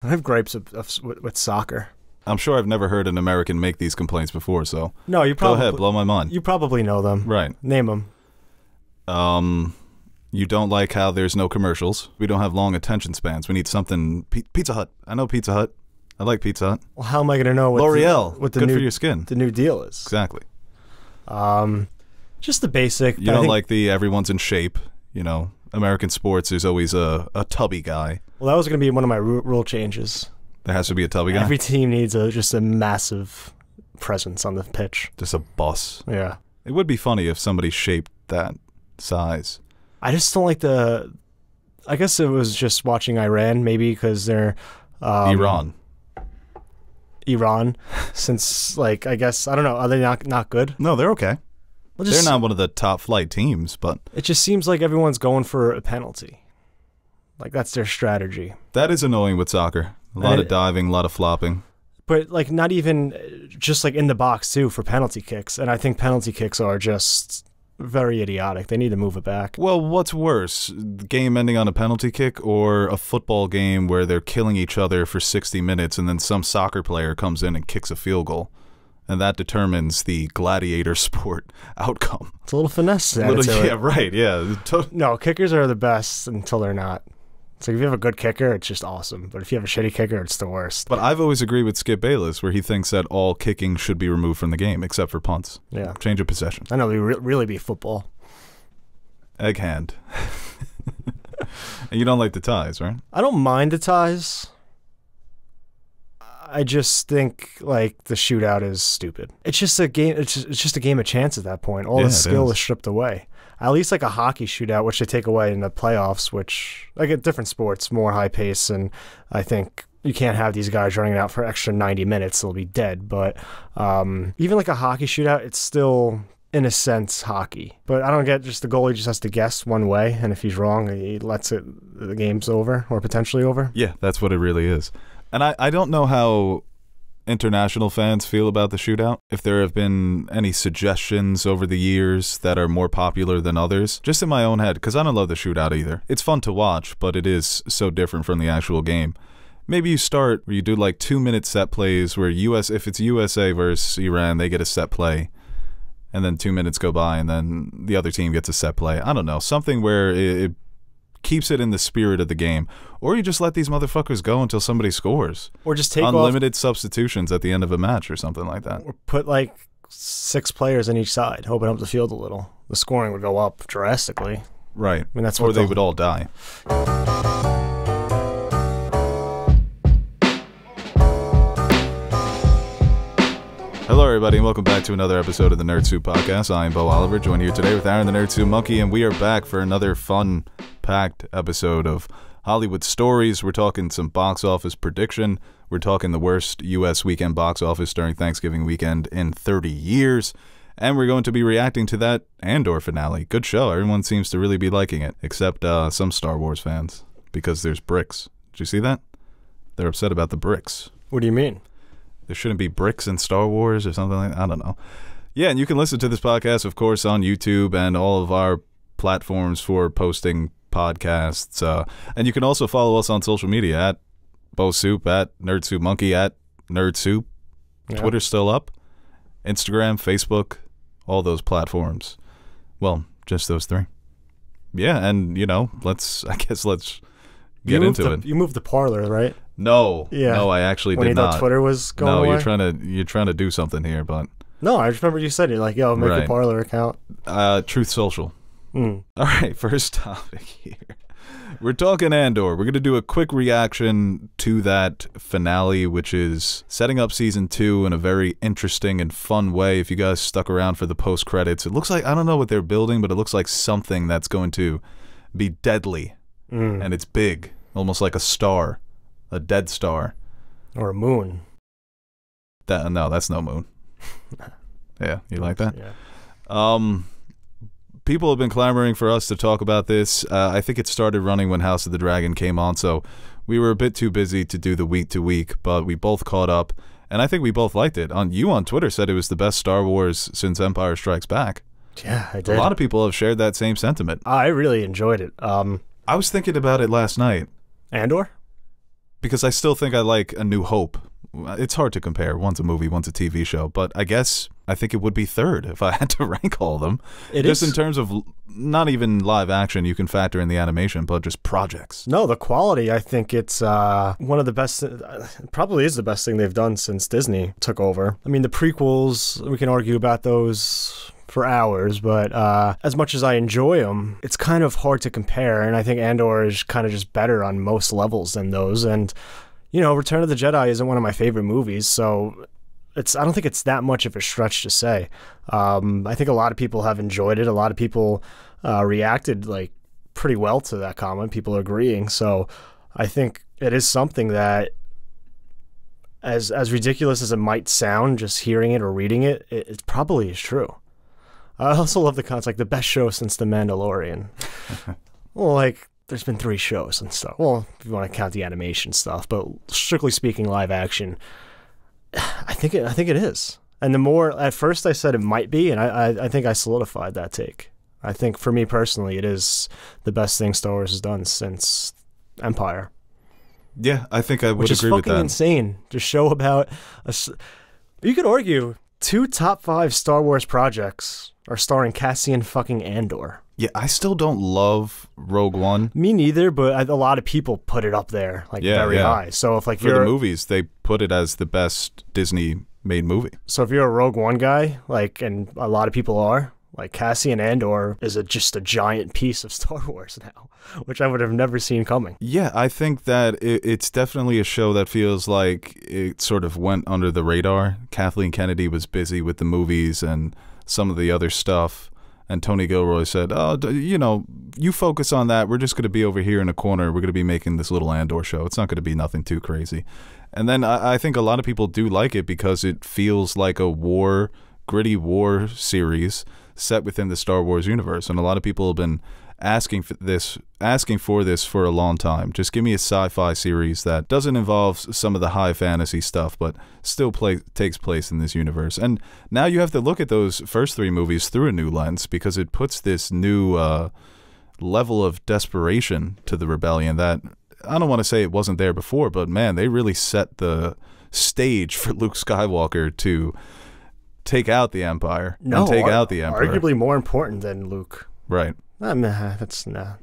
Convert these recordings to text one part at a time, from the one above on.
I have gripes with soccer. I'm sure I've never heard an American make these complaints before, so No, you probably go ahead, blow my mind. You probably know them. Right. Name them. You don't like how there's no commercials. We don't have long attention spans. We need something. Pizza Hut. I know Pizza Hut. I like Pizza Hut. Well, how am I going to know what L'Oreal. what the Good new, for your skin. The new deal is? Exactly. Just the basic. You don't like the everyone's in shape. You know, American sports, there's always a tubby guy. Well, that was going to be one of my rule changes. There has to be a tubby guy? Every team needs just a massive presence on the pitch. Just a bus. Yeah. It would be funny if somebody shaped that size. I just don't like the... I guess it was just watching Iran, maybe, because they're... Iran. Since, like, I guess, I don't know, are they not good? No, they're okay. Well, they're not one of the top flight teams, but... It just seems like everyone's going for a penalty. Like, that's their strategy. That is annoying with soccer. A lot of diving, a lot of flopping. But, like, not even just, like, in the box, too, for penalty kicks. And I think penalty kicks are just very idiotic. They need to move it back. Well, what's worse, the game ending on a penalty kick or a football game where they're killing each other for 60 minutes and then some soccer player comes in and kicks a field goal? And that determines the gladiator sport outcome. It's a little finesse added to it. Yeah, right, yeah. No, kickers are the best until they're not. It's like if you have a good kicker, it's just awesome. But if you have a shitty kicker, it's the worst. But I've always agreed with Skip Bayless, where he thinks that all kicking should be removed from the game, except for punts. Yeah. Change of possession. I know, it would really be football. Egg hand. And you don't like the ties, right? I don't mind the ties. I just think, like, the shootout is stupid. It's just a game. It's just a game of chance at that point. All the skill is stripped away. At least like a hockey shootout, which they take away in the playoffs, which, like, at different sports, more high pace, and I think you can't have these guys running out for extra 90 minutes. They'll be dead. But even like a hockey shootout, it's still, in a sense, hockey. But I don't get, just the goalie just has to guess one way, and if he's wrong, he lets it, the game's over, or potentially over. Yeah, that's what it really is. And I don't know how international fans feel about the shootout. If there have been any suggestions over the years that are more popular than others. Just in my own head, because I don't love the shootout either. It's fun to watch, but it is so different from the actual game. Maybe you start where you do like 2-minute set plays where if it's USA versus Iran, they get a set play. And then 2 minutes go by and then the other team gets a set play. I don't know. Something where it keeps it in the spirit of the game. Or you just let these motherfuckers go until somebody scores. Or just take unlimited substitutions at the end of a match or something like that. Or put like 6 players on each side, open up the field a little. The scoring would go up drastically. Right. I mean, that's or they would all die. Hello, everybody, and welcome back to another episode of the Nerd Soup Podcast. I am Bo Oliver, joined here today with Aaron, the Nerd Soup Monkey, and we are back for another fun-packed episode of Hollywood stories. We're talking some box office prediction. We're talking the worst U.S. weekend box office during Thanksgiving weekend in 30 years. And we're going to be reacting to that Andor finale. Good show. Everyone seems to really be liking it, except some Star Wars fans, because there's bricks. Did you see that? They're upset about the bricks. What do you mean? There shouldn't be bricks in Star Wars or something like that. I don't know. Yeah, and you can listen to this podcast, of course, on YouTube and all of our platforms for posting podcasts. And you can also follow us on social media at Bo Soup, at Nerd Soup Monkey, at Nerd Soup. Yeah. Twitter's still up. Instagram, Facebook, all those platforms. Well, just those 3. Yeah, and, you know, let's get into it. You moved the parlor, right? No, no, I actually did not. When you thought Twitter was going away? You're trying to do something here, but no, I just remember you said you're like, yo, make a parlor account. Truth Social. All right, first topic here. We're talking Andor. We're gonna do a quick reaction to that finale, which is setting up season 2 in a very interesting and fun way. If you guys stuck around for the post credits, it looks like, I don't know what they're building, but it looks like something that's going to be deadly, and it's big, almost like a star. A dead star. Or a moon. No, that's no moon. Yeah, you like that? Yeah. People have been clamoring for us to talk about this. I think it started running when House of the Dragon came on, so we were a bit too busy to do the week-to-week, but we both caught up, and I think we both liked it. You on Twitter said it was the best Star Wars since Empire Strikes Back. Yeah, I did. A lot of people have shared that same sentiment. I really enjoyed it. I was thinking about it last night. Andor? because I still think I like A New Hope. It's hard to compare. One's a movie, one's a TV show, but I think it would be third if I had to rank all of them. Just in terms of not even live action, you can factor in the animation, but just projects. No, the quality, I think it's one of the best, probably is the best thing they've done since Disney took over. I mean, the prequels, we can argue about those for hours, but as much as I enjoy them, it's kind of hard to compare, and I think Andor is kind of just better on most levels than those, and you know, Return of the Jedi isn't one of my favorite movies, so I don't think it's that much of a stretch to say. I think a lot of people have enjoyed it. A lot of people reacted like pretty well to that comment. People are agreeing. So I think it is something that, as ridiculous as it might sound, just hearing it or reading it, it probably is true. I also love the concept, like the best show since The Mandalorian. Well, like, there's been 3 shows and stuff. Well, if you want to count the animation stuff, but strictly speaking, live action, I think it is. And the more, at first I said it might be, and I think I solidified that take. I think for me personally, it is the best thing Star Wars has done since Empire. Yeah, I think I would agree with that. Which is fucking insane to show about. You could argue 2 top 5 Star Wars projects are starring Cassian fucking Andor. Yeah, I still don't love Rogue One. Me neither, but a lot of people put it up there, like very high. So if like for the movies, they put it as the best Disney-made movie. So if you're a Rogue One guy, like, and a lot of people are, like Cassian Andor is just a giant piece of Star Wars now, which I would have never seen coming. Yeah, I think that it's definitely a show that feels like it sort of went under the radar. Kathleen Kennedy was busy with the movies and some of the other stuff. And Tony Gilroy said, oh, you know, you focus on that. We're just going to be over here in a corner. We're going to be making this little Andor show. It's not going to be nothing too crazy. And then I think a lot of people do like it because it feels like a gritty war series set within the Star Wars universe. And a lot of people have been asking for this for a long time. Just give me a sci-fi series that doesn't involve some of the high fantasy stuff, but still takes place in this universe. And now you have to look at those first 3 movies through a new lens because it puts this new level of desperation to the rebellion that I don't want to say it wasn't there before, but man, they really set the stage for Luke Skywalker to take out the Empire and take out the Emperor. Arguably more important than Luke. Right. That's nah.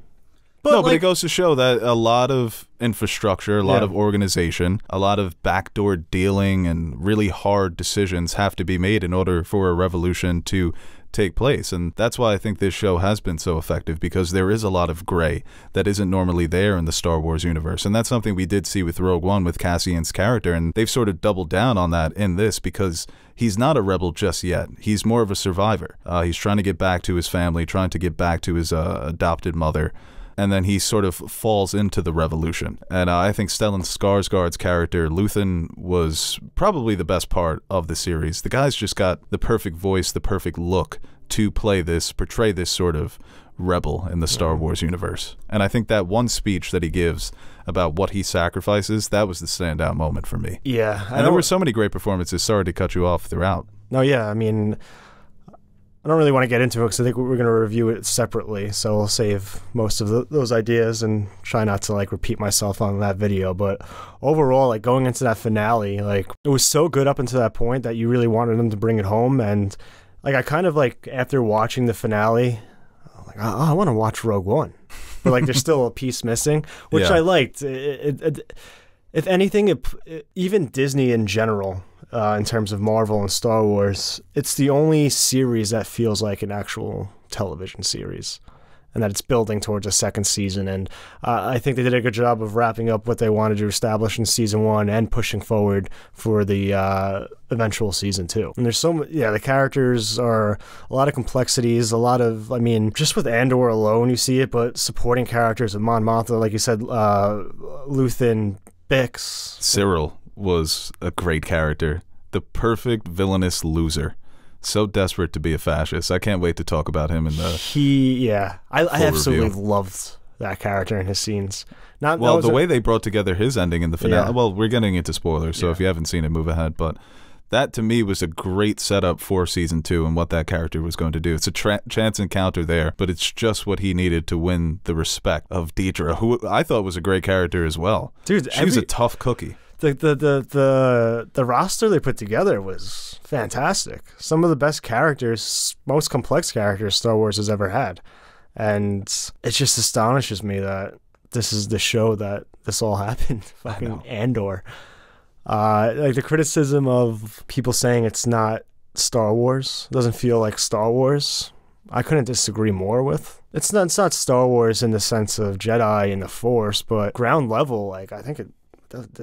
But it goes to show that a lot of infrastructure, a lot of organization, a lot of backdoor dealing and really hard decisions have to be made in order for a revolution to take place. And that's why I think this show has been so effective, because there is a lot of gray that isn't normally there in the Star Wars universe. And that's something we did see with Rogue One with Cassian's character. And they've sort of doubled down on that in this because he's not a rebel just yet. He's more of a survivor. He's trying to get back to his family, trying to get back to his adopted mother. And then he sort of falls into the revolution. And I think Stellan Skarsgård's character, Luthen, was probably the best part of the series. The guy's just got the perfect voice, the perfect look to portray this sort of rebel in the Star Wars universe. And I think that one speech that he gives about what he sacrifices, that was the standout moment for me. Yeah. And there were so many great performances. Sorry to cut you off throughout. No, yeah, I mean, I don't really want to get into it because I think we're going to review it separately, so we'll save most of those ideas and try not to like repeat myself on that video. But overall, like going into that finale, like it was so good up until that point that you really wanted them to bring it home. And like I kind of like after watching the finale, I'm like, oh, I want to watch Rogue One, but like there's still a piece missing, which I liked. If anything, even Disney in general. In terms of Marvel and Star Wars, it's the only series that feels like an actual television series, and that it's building towards a second season. And I think they did a good job of wrapping up what they wanted to establish in season 1 and pushing forward for the eventual season 2. And there's the characters are a lot of complexities, a lot of, I mean, just with Andor alone, you see it, but supporting characters of Mon Mothma, like you said, Luthen, Bix. Cyril was a great character. The perfect villainous loser. So desperate to be a fascist. I can't wait to talk about him in the I absolutely loved that character and his scenes. The way they brought together his ending in the finale. Yeah. Well, we're getting into spoilers, so if you haven't seen it, move ahead. But That, to me, was a great setup for Season 2 and what that character was going to do. It's a chance encounter there, but it's just what he needed to win the respect of Deidre, who I thought was a great character as well. Dude, she was a tough cookie. The roster they put together was fantastic. Some of the best characters, most complex characters Star Wars has ever had. And it just astonishes me that this is the show that this all happened. Fucking Andor. Like the criticism of people saying it's not Star Wars, doesn't feel like Star Wars, I couldn't disagree more with. It's not Star Wars in the sense of Jedi and the Force, but ground level, like I think it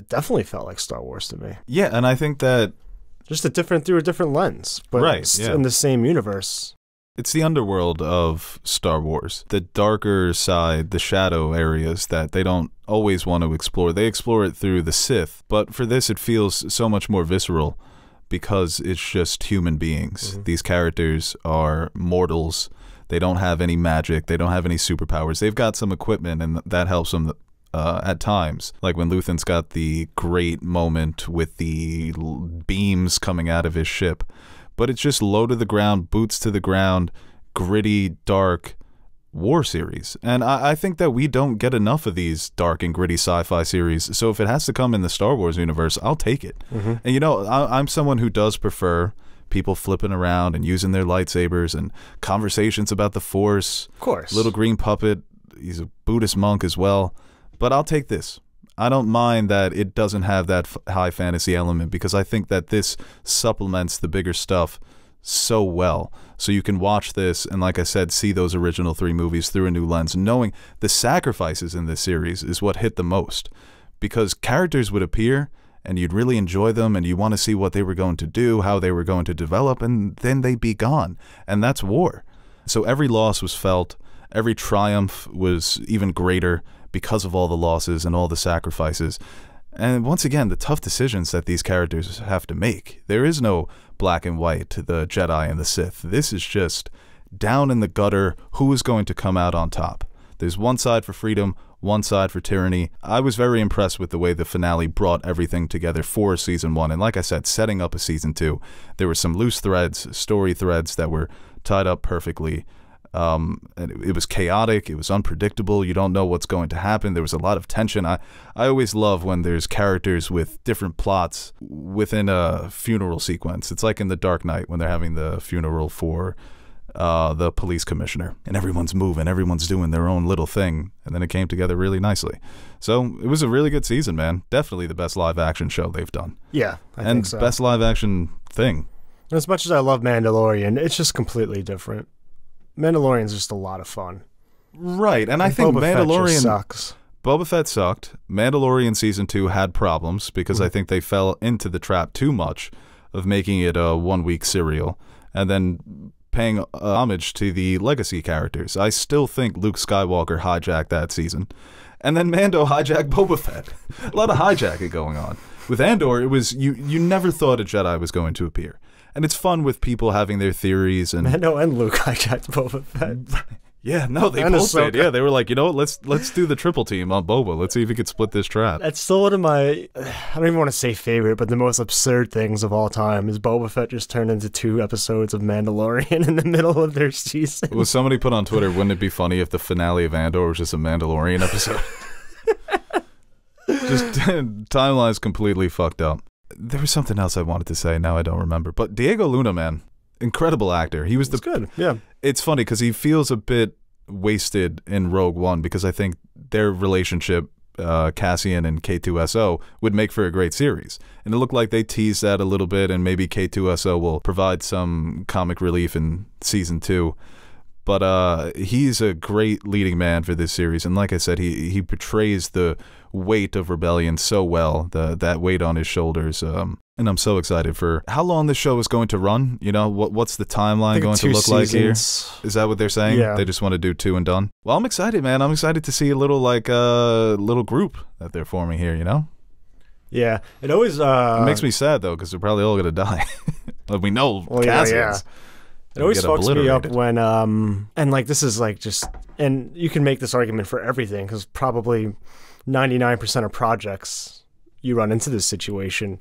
definitely felt like Star Wars to me. Yeah, and I think that just through a different lens, but in the same universe. It's the underworld of Star Wars, the darker side, the shadow areas that they don't always want to explore. They explore it through the Sith, but for this it feels so much more visceral because it's just human beings. Mm-hmm. These characters are mortals. They don't have any magic. They don't have any superpowers. They've got some equipment, and that helps them at times. Like when Luthen's got the great moment with the beams coming out of his ship. But it's just low to the ground, boots to the ground, gritty, dark war series. And I think that we don't get enough of these dark and gritty sci-fi series. So if it has to come in the Star Wars universe, I'll take it. Mm-hmm. And you know, I'm someone who does prefer people flipping around and using their lightsabers and conversations about the Force. Of course. Little green puppet. He's a Buddhist monk as well. But I'll take this. I don't mind that it doesn't have that high fantasy element because I think that this supplements the bigger stuff so well. So you can watch this and, like I said, see those original 3 movies through a new lens, knowing the sacrifices in this series is what hit the most. Because characters would appear and you'd really enjoy them and you want to see what they were going to do, how they were going to develop, and then they'd be gone. And that's war. So every loss was felt. Every triumph was even greater because of all the losses and all the sacrifices. And once again, the tough decisions that these characters have to make. There is no black and white, the Jedi and the Sith. This is just down in the gutter, who is going to come out on top. There's one side for freedom, one side for tyranny. I was very impressed with the way the finale brought everything together for Season 1. And like I said, setting up a Season 2. There were some loose threads, story threads that were tied up perfectly. And it was chaotic. It was unpredictable. You don't know what's going to happen. There was a lot of tension. I always love when there's characters with different plots within a funeral sequence. It's like in The Dark Knight when they're having the funeral for the police commissioner. And everyone's moving. Everyone's doing their own little thing. And then it came together really nicely. So it was a really good season, man. Definitely the best live-action show they've done. Yeah, I think so. And best live-action thing. As much as I love Mandalorian, it's just completely different. Mandalorian's just a lot of fun. Right, and I think Mandalorian sucks. Boba Fett sucked. Mandalorian Season 2 had problems because I think they fell into the trap too much of making it a one-week serial and then paying homage to the legacy characters. I still think Luke Skywalker hijacked that season. And then Mando hijacked Boba Fett. A lot of hijacking going on. With Andor, it was you never thought a Jedi was going to appear. And it's fun with people having their theories. And Mando and Luke hijacked Boba Fett. Yeah, no, they both did. Yeah, they were like, you know what, let's do the triple team on Boba. Let's see if we can split this trap. That's still one of my, I don't even want to say favorite, but the most absurd things of all time is Boba Fett just turned into 2 episodes of Mandalorian in the middle of their season. Well, somebody put on Twitter, wouldn't it be funny if the finale of Andor was just a Mandalorian episode? Just timeline's completely fucked up. There was something else I wanted to say. Now I don't remember. But Diego Luna, man, incredible actor. He was good. Yeah. It's funny because he feels a bit wasted in Rogue One because I think their relationship, Cassian and K2SO, would make for a great series. And it looked like they teased that a little bit, and maybe K2SO will provide some comic relief in Season 2. But he's a great leading man for this series, and like I said, he portrays the weight of rebellion so well, that weight on his shoulders. And I'm so excited for how long this show is going to run. You know, what's the timeline going to look like here? Is that what they're saying? Yeah. They just want to do 2 and done? Well, I'm excited, man. I'm excited to see a little little group that they're forming here, you know? Yeah. It always it makes me sad, though, because they're probably all going to die. We know Cassian's. Yeah. It always fucks me up when, and like this is like just, and you can make this argument for everything because probably 99% of projects you run into this situation.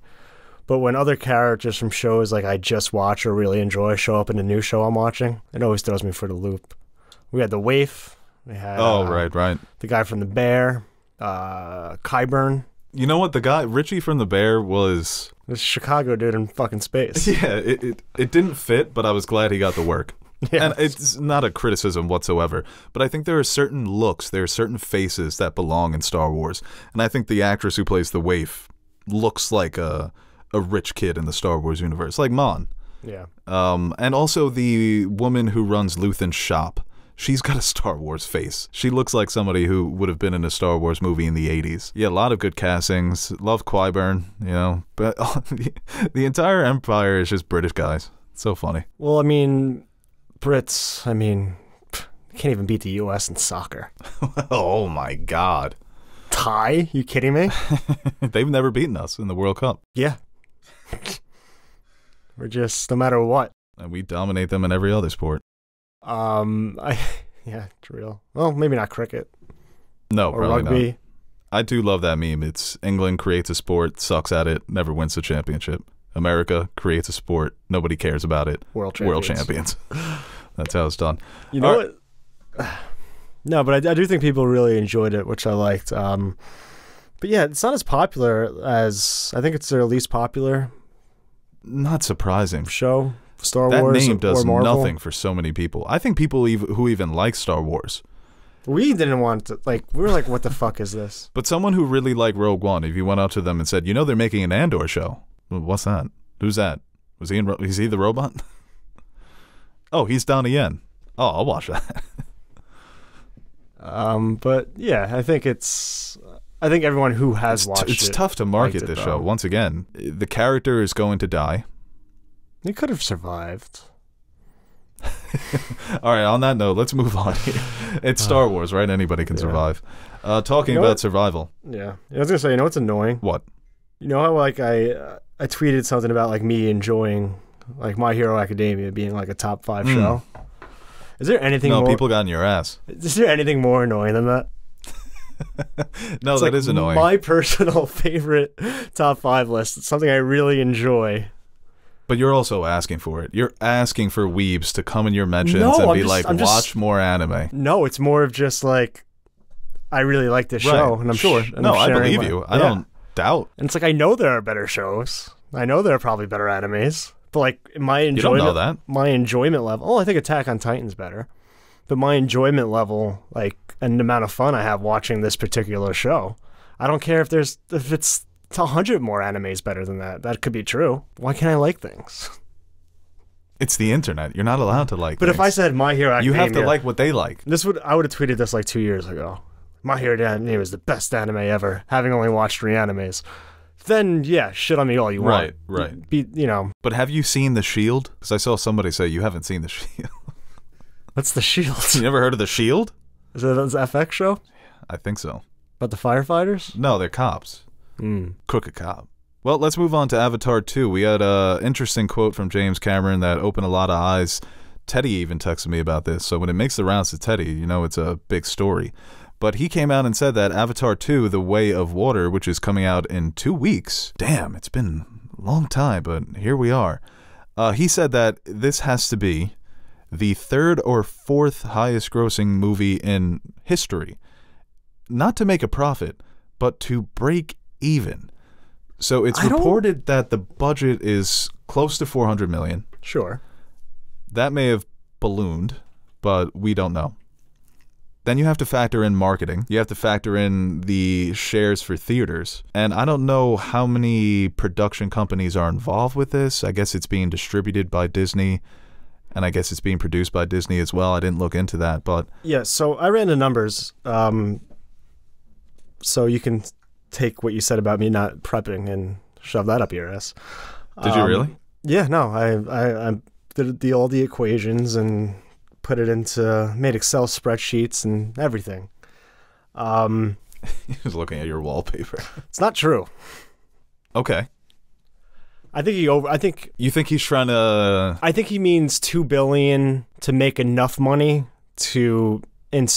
But when other characters from shows like I just watch or really enjoy show up in a new show I'm watching, it always throws me for the loop. We had the Waif. We had right. The guy from the Bear, Qyburn. You know what? The guy Richie from the Bear was this Chicago dude in fucking space. Yeah, it didn't fit, but I was glad he got the work. Yeah. And it's not a criticism whatsoever, but I think there are certain looks, there are certain faces that belong in Star Wars, and I think the actress who plays the Waif looks like a rich kid in the Star Wars universe, like Mon. Yeah. And also the woman who runs Luthen's shop. She's got a Star Wars face. She looks like somebody who would have been in a Star Wars movie in the 80s. Yeah, a lot of good castings. Love Qyburn, you know. But the entire Empire is just British guys. It's so funny. Well, I mean, Brits, can't even beat the U.S. in soccer. Oh, my God. Tie? You kidding me? They've never beaten us in the World Cup. Yeah. We're just, no matter what. And we dominate them in every other sport. Yeah, it's real. Well, maybe not cricket. No, or probably rugby. Not. I do love that meme. It's England creates a sport, sucks at it, never wins the championship. America creates a sport, nobody cares about it. World champions. That's how it's done. You know what? No, but I do think people really enjoyed it, which I liked. But yeah, it's not as popular as, I think it's their least popular. Not surprising. Show. Star that Wars name does or Marvel. nothing for so many people. I think people who even like Star Wars. We didn't want to, we were like, what the fuck is this? But someone who really liked Rogue One, if you went out to them and said, you know they're making an Andor show. Well, what's that? Who's that? Is he the robot? Oh, he's Donnie Yen. Oh, I'll watch that. But yeah, I think everyone who has watched it's tough to market this show. Once again, the character is going to die. They could have survived. All right, on that note, let's move on here. It's Star Wars, right? Anybody can survive. Talking about survival. Yeah. I was going to say, you know what's annoying? What? You know how, I tweeted something about, me enjoying, My Hero Academia being, a top 5 show? Is there anything more... No, people got in your ass. Is there anything more annoying than that? No, that is annoying. My personal favorite top 5 list. It's something I really enjoy. But you're also asking for it. You're asking for weebs to come in your mentions and be watch more anime. No, it's more of just I really like this show. And I'm sure. No, I believe you. I don't doubt. And it's I know there are better shows. I know there are probably better animes. But my enjoyment, you don't know that. My enjoyment level. Oh, I think Attack on Titan's better. But my enjoyment level, and the amount of fun I have watching this particular show, I don't care if it's 100 more animes better than that. That could be true. Why can't I like things? It's the internet. You're not allowed to like But things. If I said My Hero Academia... You have to like what they like. I would have tweeted this 2 years ago. My Hero Academia is the best anime ever, having only watched 3 animes. Then, yeah, shit on me all you want. Right. But have you seen The Shield? Because I saw somebody say you haven't seen The Shield. What's The Shield? You never heard of The Shield? Is it an FX show? I think so. About the firefighters? No, they're cops. Crooked cop. Well, let's move on to Avatar 2. We had an interesting quote from James Cameron that opened a lot of eyes. Teddy even texted me about this, so when it makes the rounds to Teddy, you know it's a big story. But he came out and said that Avatar 2, The Way of Water, which is coming out in 2 weeks. Damn, it's been a long time, but here we are. He said that this has to be the 3rd or 4th highest grossing movie in history. Not to make a profit, but to break even. So it's reported that the budget is close to $400 million. Sure. That may have ballooned, but we don't know. Then you have to factor in marketing. You have to factor in the shares for theaters. And I don't know how many production companies are involved with this. I guess it's being distributed by Disney, and I guess it's being produced by Disney as well. I didn't look into that, but... Yeah, so I ran the numbers. So you can take what you said about me not prepping and shove that up your ass. Did you really? Yeah, no. I did all the equations and put it made Excel spreadsheets and everything. He was looking at your wallpaper. It's not true. Okay. You think he's trying to... I think he means $2 billion to make enough money to have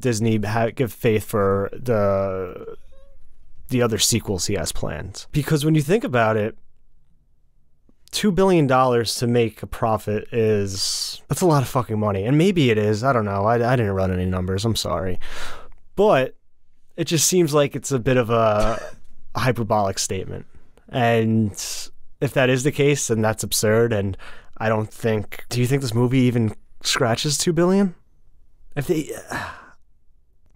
Disney give faith for the the other sequels he has planned. Because when you think about it, $2 billion to make a profit that's a lot of fucking money. And maybe it is. I don't know. I didn't run any numbers. I'm sorry. But it just seems like it's a bit of a hyperbolic statement. And if that is the case, then that's absurd. And I don't think... Do you think this movie even scratches $2 billion? If they...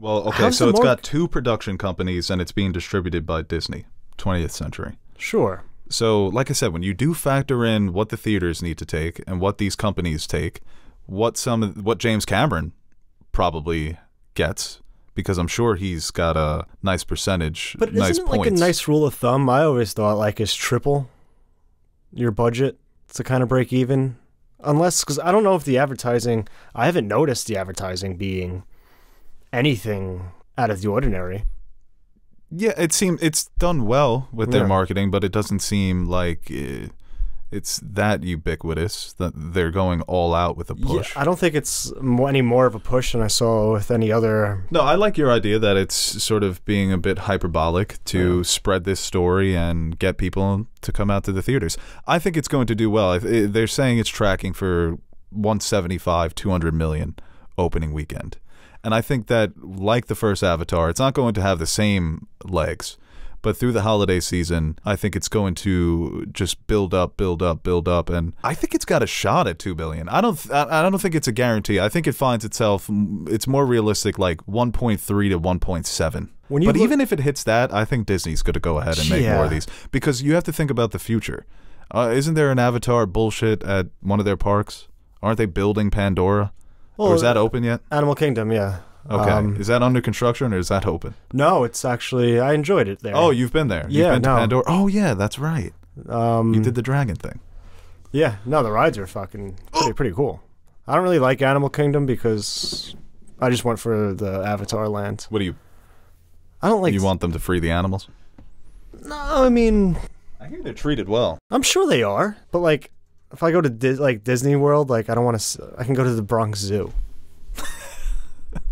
Well, okay, so it's got 2 production companies and it's being distributed by Disney, 20th Century. Sure. So, like I said, when you do factor in what the theaters need to take and what these companies take, what James Cameron probably gets, because I'm sure he's got a nice percentage, but nice isn't it points. Like a nice rule of thumb? I always thought like is triple your budget to kind of break even, unless because I don't know if the advertising. I haven't noticed the advertising being anything out of the ordinary. Yeah, it's done well with their marketing, but it doesn't seem like it's that ubiquitous that they're going all out with a push. Yeah, I don't think it's any more of a push than I saw with any other... No, I like your idea that it's sort of being a bit hyperbolic to spread this story and get people to come out to the theaters. I think it's going to do well. They're saying it's tracking for 175, 200 million opening weekend. And I think that, like the first Avatar, it's not going to have the same legs. But through the holiday season, I think it's going to just build up, and I think it's got a shot at $2 billion. I don't think it's a guarantee. I think it finds itself. It's more realistic, like 1.3 to 1.7. But even if it hits that, I think Disney's going to go ahead and make more of these, because you have to think about the future. Isn't there an Avatar bullshit at one of their parks? Aren't they building Pandora? Or is that open yet? Animal Kingdom, yeah. Okay. Is that under construction or is that open? No, it's actually... I enjoyed it there. Oh, you've been there? Yeah, You've been to Pandora? Oh, yeah, that's right. You did the dragon thing. Yeah, no, the rides are fucking pretty cool. I don't really like Animal Kingdom because I just went for the Avatar land. What do you... I don't like... You want them to free the animals? No, I mean... I hear they're treated well. I'm sure they are, but like... If I go to Disney World, like I don't want to. I can go to the Bronx Zoo.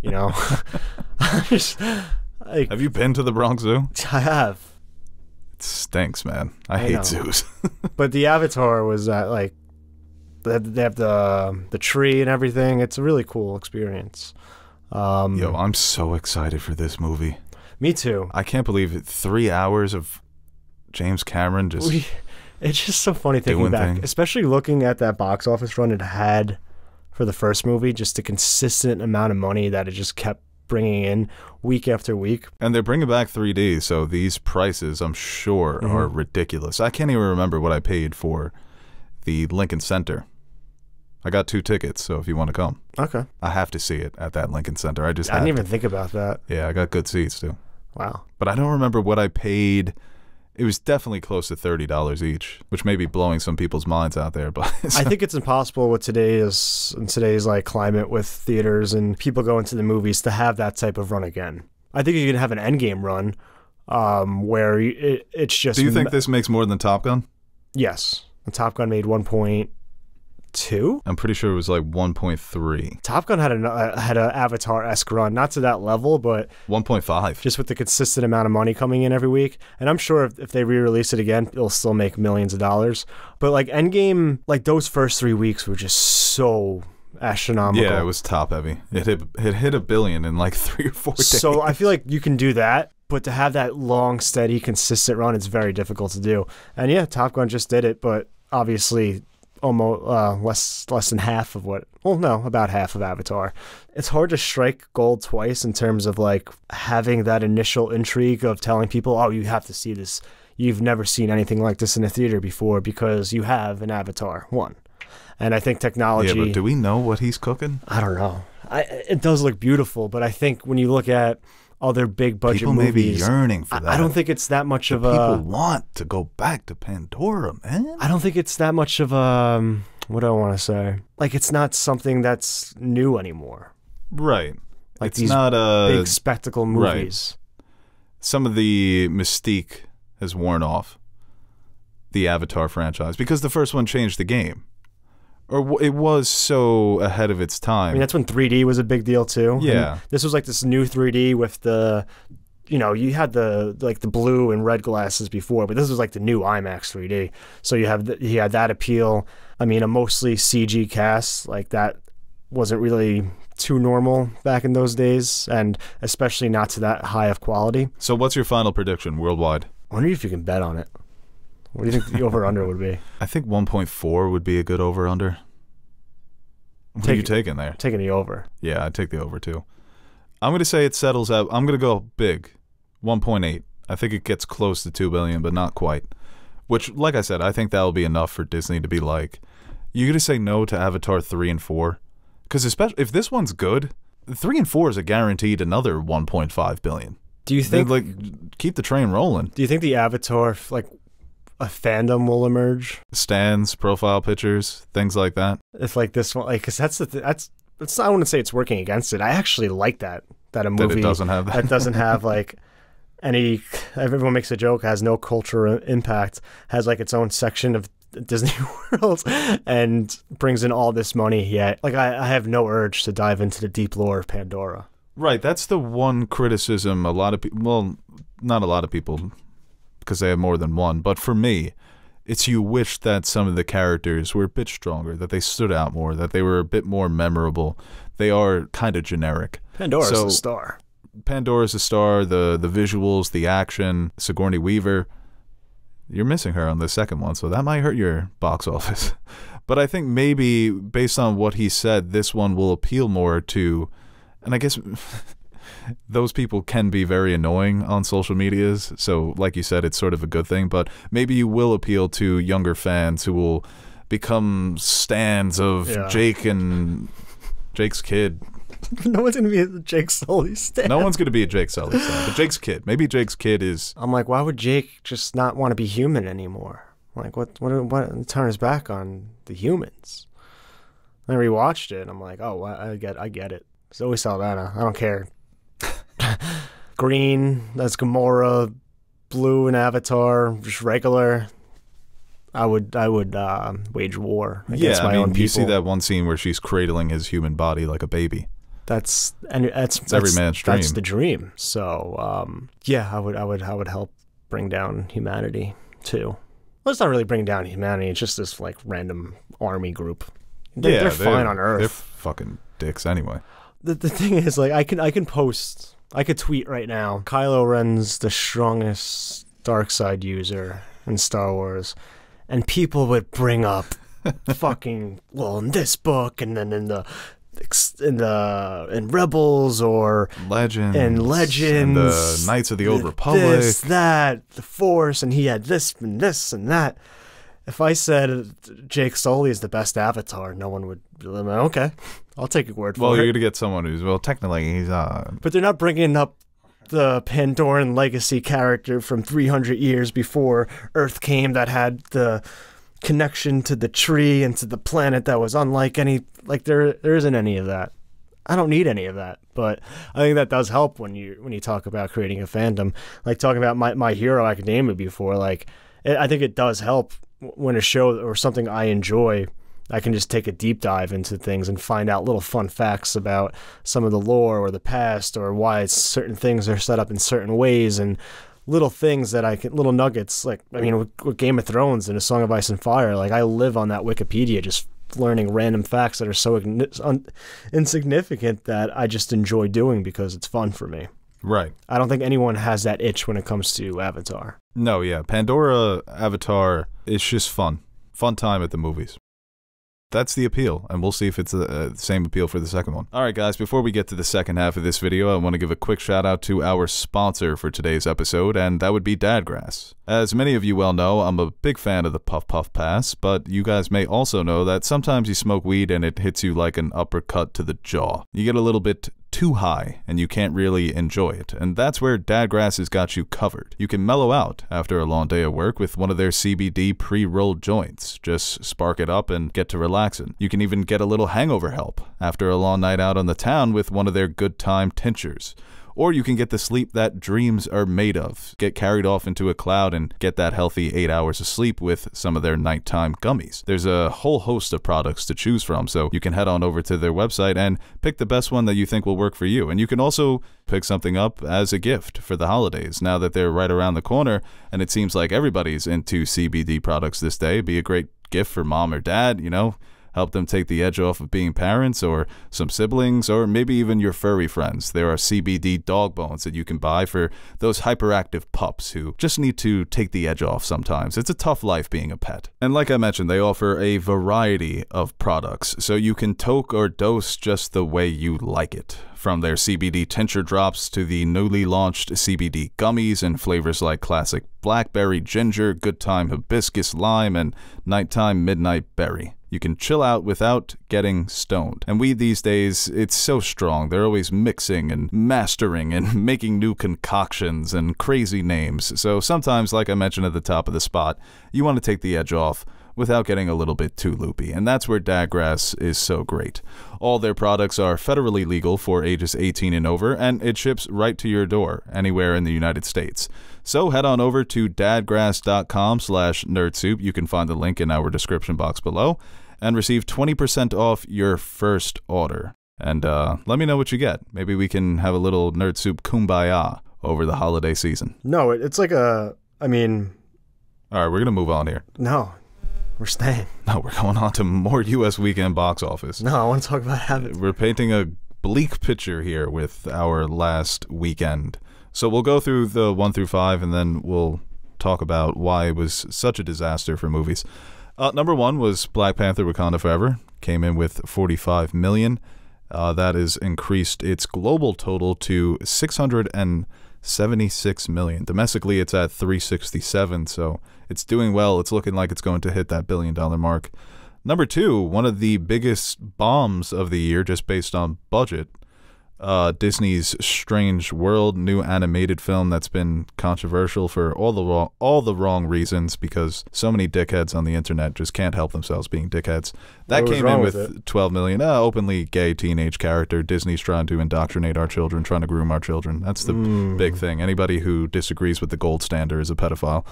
You know, have you been to the Bronx Zoo? I have. It stinks, man. I hate zoos. But the Avatar was like they have the tree and everything. It's a really cool experience. Yo, I'm so excited for this movie. Me too. I can't believe it. 3 hours of James Cameron just. It's just so funny thinking back, especially looking at that box office run it had for the first movie, just the consistent amount of money that it just kept bringing in week after week. And they're bringing back 3D, so these prices, I'm sure, are ridiculous. I can't even remember what I paid for the Lincoln Center. I got 2 tickets, so if you want to come. Okay. I have to see it at that Lincoln Center. I didn't even think about that. Yeah, I got good seats, too. Wow. But I don't remember what I paid. It was definitely close to $30 each, which may be blowing some people's minds out there. But I think it's impossible with today's like climate with theaters and people going to the movies to have that type of run again. I think you can have an Endgame run where it's just... Do you think this makes more than Top Gun? Yes. And Top Gun made 1.2? I'm pretty sure it was like 1.3. Top Gun had an Avatar-esque run, not to that level, but 1.5. Just with the consistent amount of money coming in every week. And I'm sure if they re-release it again, it'll still make millions of dollars. But like Endgame, like those first 3 weeks were just so astronomical. Yeah, it was top heavy. It hit $1 billion in like 3 or 4 days. So I feel like you can do that, but to have that long, steady, consistent run, it's very difficult to do. And yeah, Top Gun just did it, but obviously almost less than half of about half of Avatar. It's hard to strike gold twice in terms of like having that initial intrigue of telling people, oh, you have to see this. You've never seen anything like this in a theater before because you have an Avatar 1. And I think technology... Yeah, but do we know what he's cooking? I don't know. It does look beautiful, but I think when you look at other big budget people movies... People may be yearning for that. I don't think it's that much of a... People want to go back to Pandora, man. I don't think it's that much of a... What do I want to say? Like, it's not something that's new anymore. Right. Like it's these not big spectacle movies. Right. Some of the mystique has worn off the Avatar franchise because the first one changed the game. Or it was so ahead of its time. I mean, that's when 3D was a big deal, too. Yeah. And this was like this new 3D with the you know, you had the blue and red glasses before, but this was like the new IMAX 3D. So you had that appeal. I mean, a mostly CG cast, like that wasn't really too normal back in those days, and especially not to that high of quality. So what's your final prediction worldwide? I wonder if you can bet on it. What do you think the over-under would be? I think 1.4 would be a good over-under. What are you taking there? Taking the over. Yeah, I'd take the over too. I'm going to say it settles out. I'm going to go big. 1.8. I think it gets close to 2 billion, but not quite. Which, like I said, I think that'll be enough for Disney to be like, you're going to say no to Avatar 3 and 4? Because especially if this one's good, 3 and 4 is a guaranteed another 1.5 billion. Do you think, like, keep the train rolling? Do you think the Avatar, like, a fandom will emerge? Stands, profile pictures, things like that. If like this one, like, because that's I wouldn't say it's working against it. I actually like that a movie that it doesn't have that doesn't have like any. Everyone makes a joke, has no cultural impact, has like its own section of Disney World, and brings in all this money. Yet, like, I have no urge to dive into the deep lore of Pandora. Right, that's the one criticism a lot of people. Well, not a lot of people, because they have more than one. But for me, it's you wish that some of the characters were a bit stronger, that they stood out more, that they were a bit more memorable. They are kind of generic. Pandora's a star. Pandora's a star. The visuals, the action, Sigourney Weaver. You're missing her on the second one, so that might hurt your box office. But I think maybe, based on what he said, this one will appeal more to, and I guess those people can be very annoying on social medias, so like you said, it's sort of a good thing, but maybe you will appeal to younger fans who will become stans of Jake and Jake's kid. No one's going to be a Jake Sully stan. No one's going to be a Jake Sully stan, but Jake's kid. Maybe Jake's kid is... I'm like, why would Jake just not want to be human anymore? Like, what turn his back on the humans? I rewatched it, and I'm like, oh, I get it. Zoe Saldana, I don't care. Green, that's Gamora. Blue and Avatar, just regular. I would wage war against my own people. You see that one scene where she's cradling his human body like a baby. That's every man's dream. That's the dream. So yeah, I would help bring down humanity too. Well, it's not really bring down humanity. It's just this like random army group. They're fine on Earth. They're fucking dicks anyway. The thing is, like, I could tweet right now, Kylo Ren's the strongest dark side user in Star Wars, and people would bring up fucking, well, in this book, and then in Rebels, or Legends, and the Knights of the Old Republic, this, that, the Force, and he had this and this and that. If I said Jake Sully is the best Avatar, no one would. Okay, I'll take your word for it. Well, you're gonna get someone who's, well, technically he's But they're not bringing up the Pandoran legacy character from 300 years before Earth came that had the connection to the tree and to the planet that was unlike any. Like there isn't any of that. I don't need any of that. But I think that does help when you talk about creating a fandom. Like talking about My Hero Academia before. Like I think it does help when a show or something I enjoy, I can just take a deep dive into things and find out little fun facts about some of the lore or the past, or why certain things are set up in certain ways, and little things that little nuggets. Like, I mean, with Game of Thrones and A Song of Ice and Fire, like I live on that Wikipedia just learning random facts that are so insignificant that I just enjoy doing because it's fun for me. Right. I don't think anyone has that itch when it comes to Avatar. No, yeah. Pandora, Avatar, it's just fun. Fun time at the movies. That's the appeal, and we'll see if it's the same appeal for the second one. All right, guys, before we get to the second half of this video, I want to give a quick shout-out to our sponsor for today's episode, and that would be Dadgrass. As many of you well know, I'm a big fan of the Puff Puff Pass, but you guys may also know that sometimes you smoke weed and it hits you like an uppercut to the jaw. You get a little bit too high, and you can't really enjoy it, and that's where Dadgrass has got you covered. You can mellow out after a long day of work with one of their CBD pre-rolled joints. Just spark it up and get to relaxing. You can even get a little hangover help after a long night out on the town with one of their good time tinctures. Or you can get the sleep that dreams are made of. Get carried off into a cloud and get that healthy 8 hours of sleep with some of their nighttime gummies. There's a whole host of products to choose from, so you can head on over to their website and pick the best one that you think will work for you. And you can also pick something up as a gift for the holidays now that they're right around the corner, and it seems like everybody's into CBD products this day. It'd be a great gift for mom or dad, you know, help them take the edge off of being parents, or some siblings, or maybe even your furry friends. There are CBD dog bones that you can buy for those hyperactive pups who just need to take the edge off sometimes. It's a tough life being a pet. And like I mentioned, they offer a variety of products, so you can toke or dose just the way you like it. From their CBD tincture drops to the newly launched CBD gummies in flavors like classic blackberry ginger, good time hibiscus lime, and nighttime midnight berry. You can chill out without getting stoned. And weed these days, it's so strong. They're always mixing and mastering and making new concoctions and crazy names. So sometimes, like I mentioned at the top of the spot, you want to take the edge off without getting a little bit too loopy. And that's where Dadgrass is so great. All their products are federally legal for ages 18 and over, and it ships right to your door, anywhere in the United States. So head on over to dadgrass.com/nerdsoup. You can find the link in our description box below, and receive 20% off your first order. And let me know what you get. Maybe we can have a little Nerd Soup kumbaya over the holiday season. No, it's like I mean... All right, we're going to move on here. No. We're staying. No, we're going on to more U.S. weekend box office. No, I want to talk about habits. We're painting a bleak picture here with our last weekend. So we'll go through the 1 through 5, and then we'll talk about why it was such a disaster for movies. Number 1 was Black Panther: Wakanda Forever. Came in with $45 million. That has increased its global total to $676 million. Domestically, it's at $367, so it's doing well. It's looking like it's going to hit that billion-dollar mark. Number 2, one of the biggest bombs of the year, just based on budget, Disney's Strange World, new animated film that's been controversial for all the wrong reasons, because so many dickheads on the internet just can't help themselves being dickheads. That came in with $12 million. Openly gay teenage character. Disney's trying to indoctrinate our children, trying to groom our children. That's the big thing. Anybody who disagrees with the gold standard is a pedophile.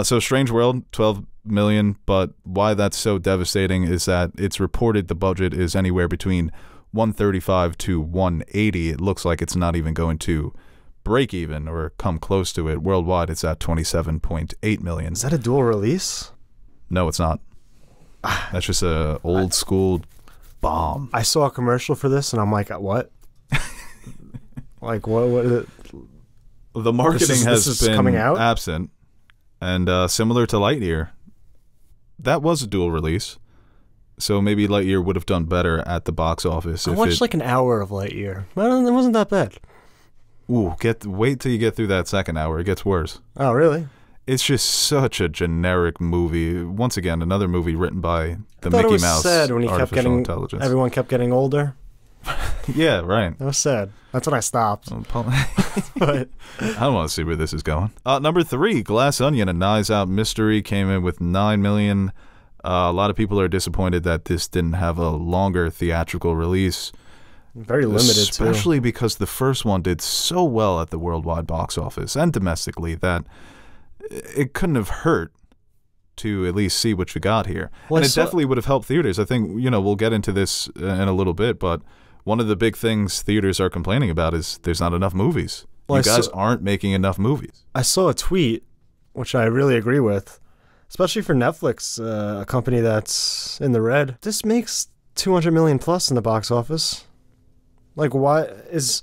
So Strange World, $12 million, but why that's so devastating is that it's reported the budget is anywhere between $135 to $180. It looks like it's not even going to break even or come close to it. Worldwide, it's at $27.8 million. Is that a dual release? No, it's not. That's just a old school bomb. I saw a commercial for this, and I'm like, what? Like, what is it? The marketing has been coming out? absent, and similar to Lightyear, that was a dual release. So maybe Lightyear would have done better at the box office. I watched like an hour of Lightyear. Well, it wasn't that bad. Ooh, wait till you get through that second hour. It gets worse. Oh, really? It's just such a generic movie. Once again, another movie wrten by the Mickey Mouse sad when he kept getting, intelligence. Everyone kept getting older. Yeah, right. That was sad. That's when I stopped. But I don't want to see where this is going. Number 3, Glass Onion, a Knives Out mystery, came in with $9 million. A lot of people are disappointed that this didn't have a longer theatrical release. Very limited, especially because the first one did so well at the worldwide box office and domestically that it couldn't have hurt to at least see what you got here. Well, and it definitely would have helped theaters. I think, we'll get into this in a little bit, but one of the big things theaters are complaining about is there's not enough movies. Well, you guys aren't making enough movies. I saw a tweet, which I really agree with, especially for Netflix, a company that's in the red. This makes $200 million plus in the box office. Like, why does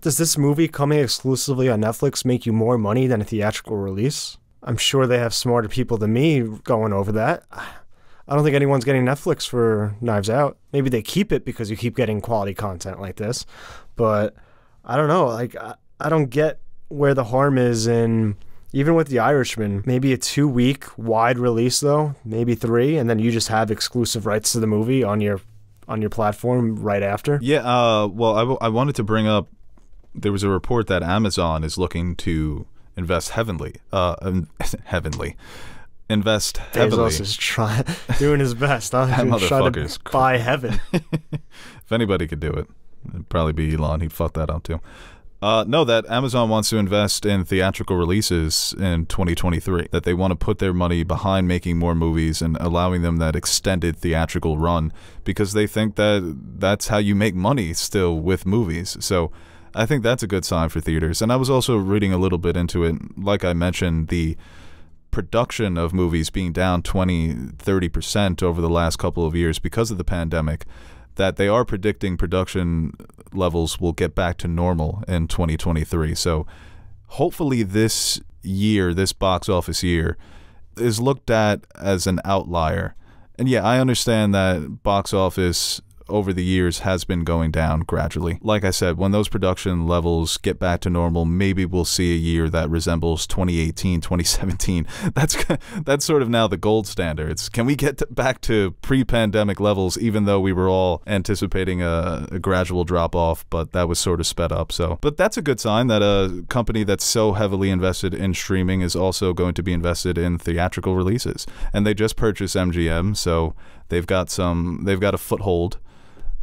this movie coming exclusively on Netflix make you more money than a theatrical release? I'm sure they have smarter people than me going over that. I don't think anyone's getting Netflix for Knives Out. Maybe they keep it because you keep getting quality content like this. But I don't know. Like, I don't get where the harm is in, even with The Irishman, maybe a 2-week wide release, though, maybe 3, and then you just have exclusive rights to the movie on your platform right after. Yeah, well, I wanted to bring up, there was a report that Amazon is looking to invest heavily. Invest heavily. Bezos is doing his best. Huh? That motherfucker's trying to buy heaven. If anybody could do it, it'd probably be Elon. He'd fuck that up too. No, that Amazon wants to invest in theatrical releases in 2023, that they want to put their money behind making more movies and allowing them that extended theatrical run because they think that that's how you make money still with movies. So I think that's a good sign for theaters. And I was also reading a little bit into it. Like I mentioned, the production of movies being down 20-30% over the last couple of years because of the pandemic, that they are predicting production levels will get back to normal in 2023. So hopefully this year, this box office year, is looked at as an outlier. And yeah, I understand that box office over the years has been going down gradually. Like I said, when those production levels get back to normal, maybe we'll see a year that resembles 2018, 2017. That's sort of now the gold standards. Can we get back to pre-pandemic levels, even though we were all anticipating a gradual drop-off, but that was sort of sped up. So, but that's a good sign that a company that's so heavily invested in streaming is also going to be invested in theatrical releases. And they just purchased MGM, so they've got a foothold.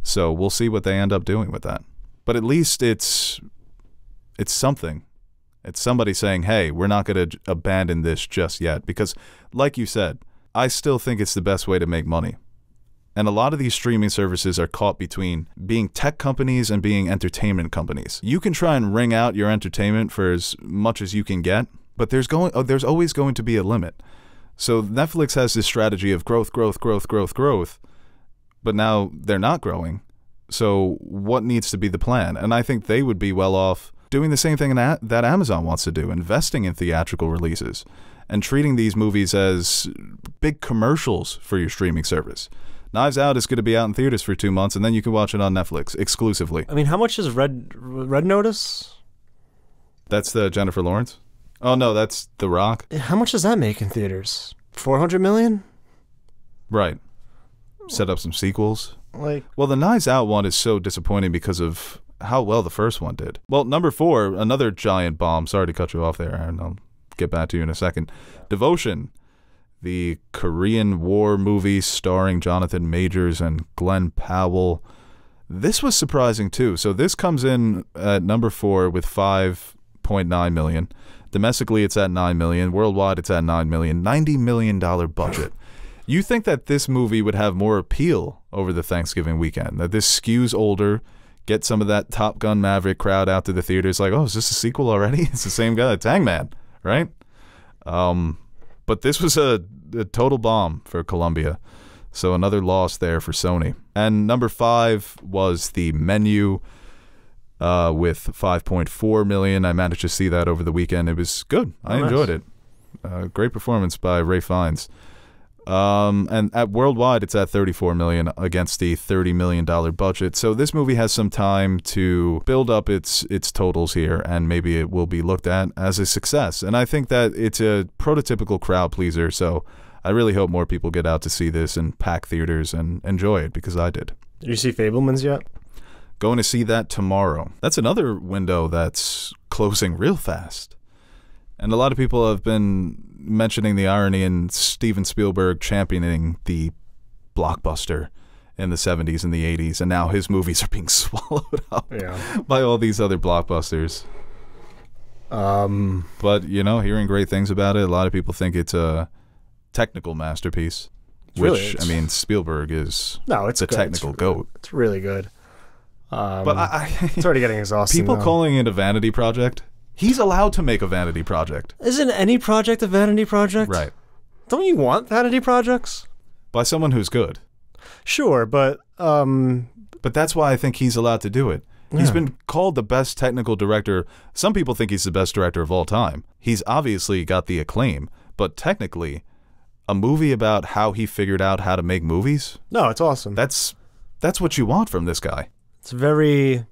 So we'll see what they end up doing with that. But at least it's something. It's somebody saying, hey, we're not going to abandon this just yet. Because, like you said, I still think it's the best way to make money. And a lot of these streaming services are caught between being tech companies and being entertainment companies. You can try and wring out your entertainment for as much as you can get, but there's always going to be a limit. So Netflix has this strategy of growth, but now they're not growing. So what needs to be the plan? And I think they would be well off doing the same thing that Amazon wants to do, investing in theatrical releases and treating these movies as big commercials for your streaming service. Knives Out is going to be out in theaters for 2 months, and then you can watch it on Netflix exclusively. I mean, how much is Red Notice? That's the Jennifer Lawrence? Oh, no, that's The Rock. How much does that make in theaters? 400 million? Right. Set up some sequels. Well, the Knives Out one is so disappointing because of how well the first one did. Well, number 4, another giant bomb. Sorry to cut you off there, Aaron. I'll get back to you in a second. Devotion, the Korean War movie starring Jonathan Majors and Glenn Powell. This was surprising too. So this comes in at number 4 with 5.9 million. Domestically, it's at 9 million. Worldwide, it's at 9 million. $90 million budget. You think that this movie would have more appeal over the Thanksgiving weekend, that this skews older, get some of that Top Gun Maverick crowd out to the theaters like, oh, is this a sequel already? It's the same guy, it's Hangman, right? But this was a total bomb for Columbia. So another loss there for Sony. And number 5 was The Menu with 5.4 million. I managed to see that over the weekend. It was good. I enjoyed it. Great performance by Ralph Fiennes. And at worldwide, it's at 34 million against the $30 million budget. So this movie has some time to build up its totals here, and maybe it will be looked at as a success. And I think that it's a prototypical crowd pleaser. So I really hope more people get out to see this and pack theaters and enjoy it, because I did. Did you see Fabelmans yet? Going to see that tomorrow. That's another window that's closing real fast. And a lot of people have been mentioning the irony in Steven Spielberg championing the blockbuster in the 70s and the 80s, and now his movies are being swallowed up by all these other blockbusters. But, you know, hearing great things about it, a lot of people think it's a technical masterpiece, which, I mean, Spielberg is the technical goat. It's really good. But it's already getting exhausting. People calling it a vanity project. He's allowed to make a vanity project. Isn't any project a vanity project? Right. Don't you want vanity projects? By someone who's good. Sure, but that's why I think he's allowed to do it. Yeah. He's been called the best technical director. Some people think he's the best director of all time. He's obviously got the acclaim, but technically, a movie about how he figured out how to make movies? No, it's awesome. That's what you want from this guy. It's very...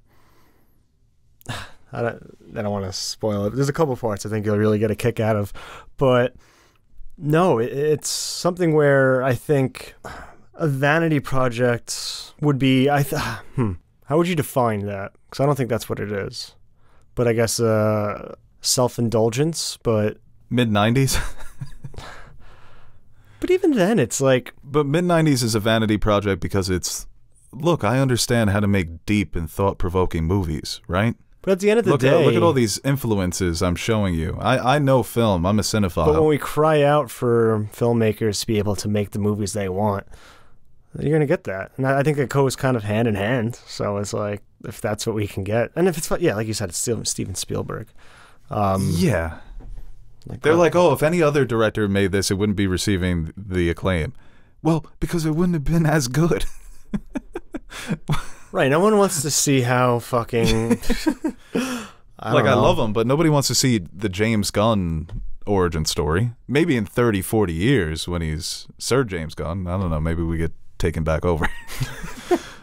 I don't want to spoil it. There's a couple parts I think you'll really get a kick out of. But no, it's something where I think a vanity project would be... How would you define that? Because I don't think that's what it is. But I guess self-indulgence, but... Mid-90s? But even then, it's like... But mid-90s is a vanity project because it's... Look, I understand how to make deep and thought-provoking movies, right? But at the end of the day... Look at all these influences I'm showing you. I know film. I'm a cinephile. I'm showing you. I know film. I'm a cinephile. But when we cry out for filmmakers to be able to make the movies they want, you're going to get that. And I think it goes kind of hand in hand. So it's like, if that's what we can get. And if it's, yeah, like you said, it's still Steven Spielberg. Yeah. They're like, oh, if any other director made this, it wouldn't be receiving the acclaim. Well, because it wouldn't have been as good. Right, no one wants to see how fucking... I love him, but nobody wants to see the James Gunn origin story. Maybe in 30, 40 years when he's Sir James Gunn. I don't know, maybe we get taken back over.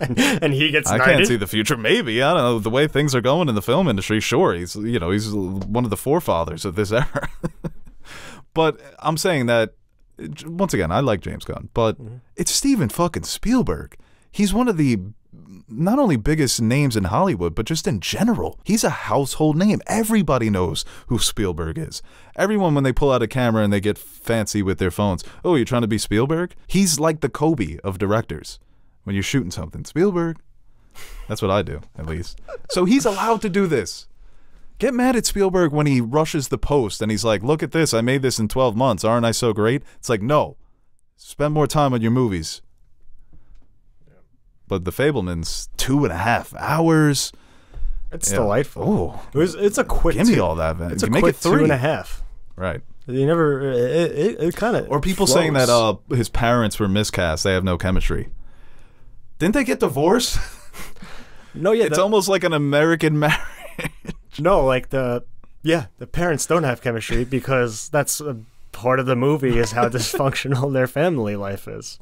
and he gets knighted? I can't see the future. Maybe. I don't know. The way things are going in the film industry, sure, he's one of the forefathers of this era. But I'm saying that, once again, I like James Gunn, but it's Steven fucking Spielberg. He's one of the not only biggest names in Hollywood, but just in general. He's a household name. Everybody knows who Spielberg is. Everyone, when they pull out a camera and they get fancy with their phones, oh, you're trying to be Spielberg? He's like the Kobe of directors. When you're shooting something, Spielberg. That's what I do, at least. So he's allowed to do this. Get mad at Spielberg when he rushes the post and he's like, look at this, I made this in 12 months. Aren't I so great? It's like, no. Spend more time on your movies. But The Fableman's 2.5 hours. It's delightful. Oh, it's a quick. Give me all that, man. It's a quick 2.5. Right. You never. It kind of. Or people flows. saying that his parents were miscast. They have no chemistry. Didn't they get divorced? No, yeah. It's almost like an American marriage. No, like the parents don't have chemistry because that's a part of the movie is how dysfunctional their family life is.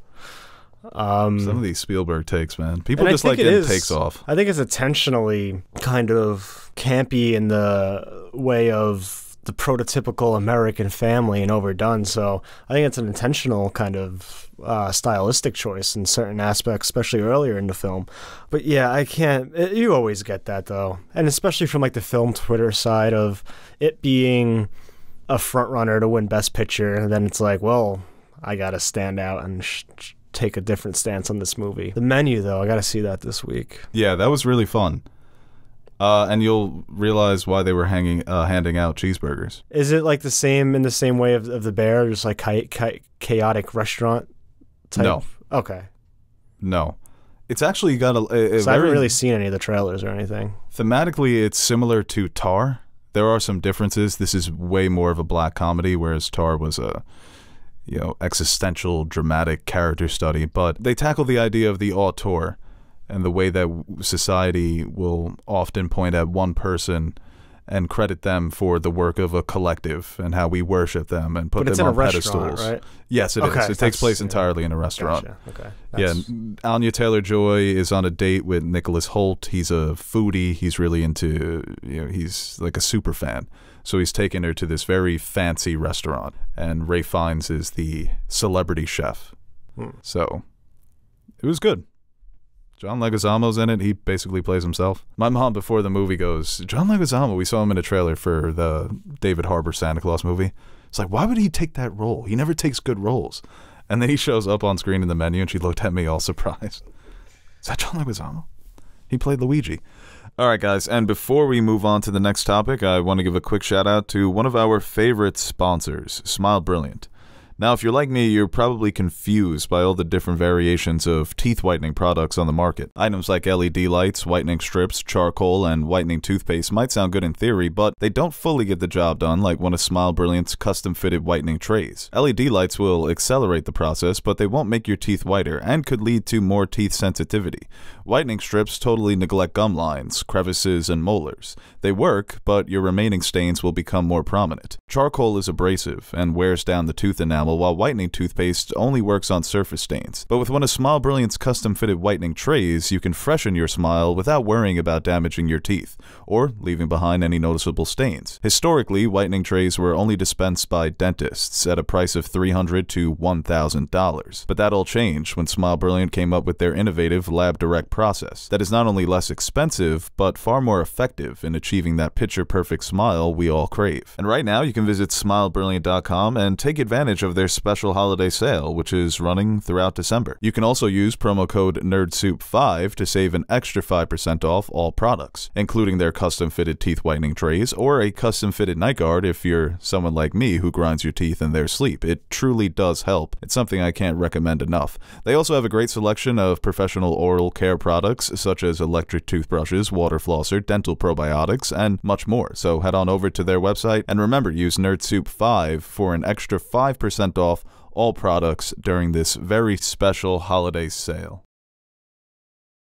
Some of these Spielberg takes, man. People just like getting takes off. I think it's intentionally kind of campy in the way of the prototypical American family and overdone. So I think it's an intentional kind of stylistic choice in certain aspects, especially earlier in the film. But yeah, I can't. You always get that though, and especially from like the film Twitter side of it being a front runner to win Best Picture, and then it's like, well, I gotta stand out and take a different stance on this movie. The Menu, though, I gotta see that this week. Yeah, that was really fun. And you'll realize why they were handing out cheeseburgers. Is it like in the same way of The Bear, just like chaotic restaurant type? No. Okay. No. It's actually got I haven't really seen any of the trailers or anything. Thematically, it's similar to Tar. There are some differences. This is way more of a black comedy, whereas Tar was a existential, dramatic character study. But they tackle the idea of the auteur and the way that society will often point at one person and credit them for the work of a collective and how we worship them and put them on pedestals. Right? Yes, it is. It takes place entirely in a restaurant. Gotcha. Okay. Anya Taylor-Joy is on a date with Nicholas Hoult. He's a foodie. He's really into, he's like a super fan. So he's taken her to this very fancy restaurant, and Ralph Fiennes is the celebrity chef. So it was good. John Leguizamo's in it. He basically plays himself. My mom, before the movie, goes, John Leguizamo, we saw him in a trailer for the David Harbour Santa Claus movie. It's like, why would he take that role? He never takes good roles. And then he shows up on screen in the Menu, and she looked at me all surprised. Is that John Leguizamo? He played Luigi. All right, guys, and before we move on to the next topic, I want to give a quick shout-out to one of our favorite sponsors, Smile Brilliant. Now, if you're like me, you're probably confused by all the different variations of teeth whitening products on the market. Items like LED lights, whitening strips, charcoal, and whitening toothpaste might sound good in theory, but they don't fully get the job done like one of Smile Brilliant's custom-fitted whitening trays. LED lights will accelerate the process, but they won't make your teeth whiter and could lead to more teeth sensitivity. Whitening strips totally neglect gum lines, crevices, and molars. They work, but your remaining stains will become more prominent. Charcoal is abrasive and wears down the tooth enamel, while whitening toothpaste only works on surface stains. But with one of Smile Brilliant's custom-fitted whitening trays, you can freshen your smile without worrying about damaging your teeth, or leaving behind any noticeable stains. Historically, whitening trays were only dispensed by dentists at a price of $300 to $1,000. But that all changed when Smile Brilliant came up with their innovative Lab Direct process that is not only less expensive, but far more effective in achieving that picture-perfect smile we all crave. And right now, you can visit smilebrilliant.com and take advantage of their special holiday sale, which is running throughout December. You can also use promo code NERDSOUP5 to save an extra 5% off all products, including their custom-fitted teeth whitening trays or a custom-fitted night guard if you're someone like me who grinds your teeth in their sleep. It truly does help. It's something I can't recommend enough. They also have a great selection of professional oral care products such as electric toothbrushes, water flosser, dental probiotics, and much more. So head on over to their website and remember, use NERDSOUP5 for an extra 5% off all products during this very special holiday sale.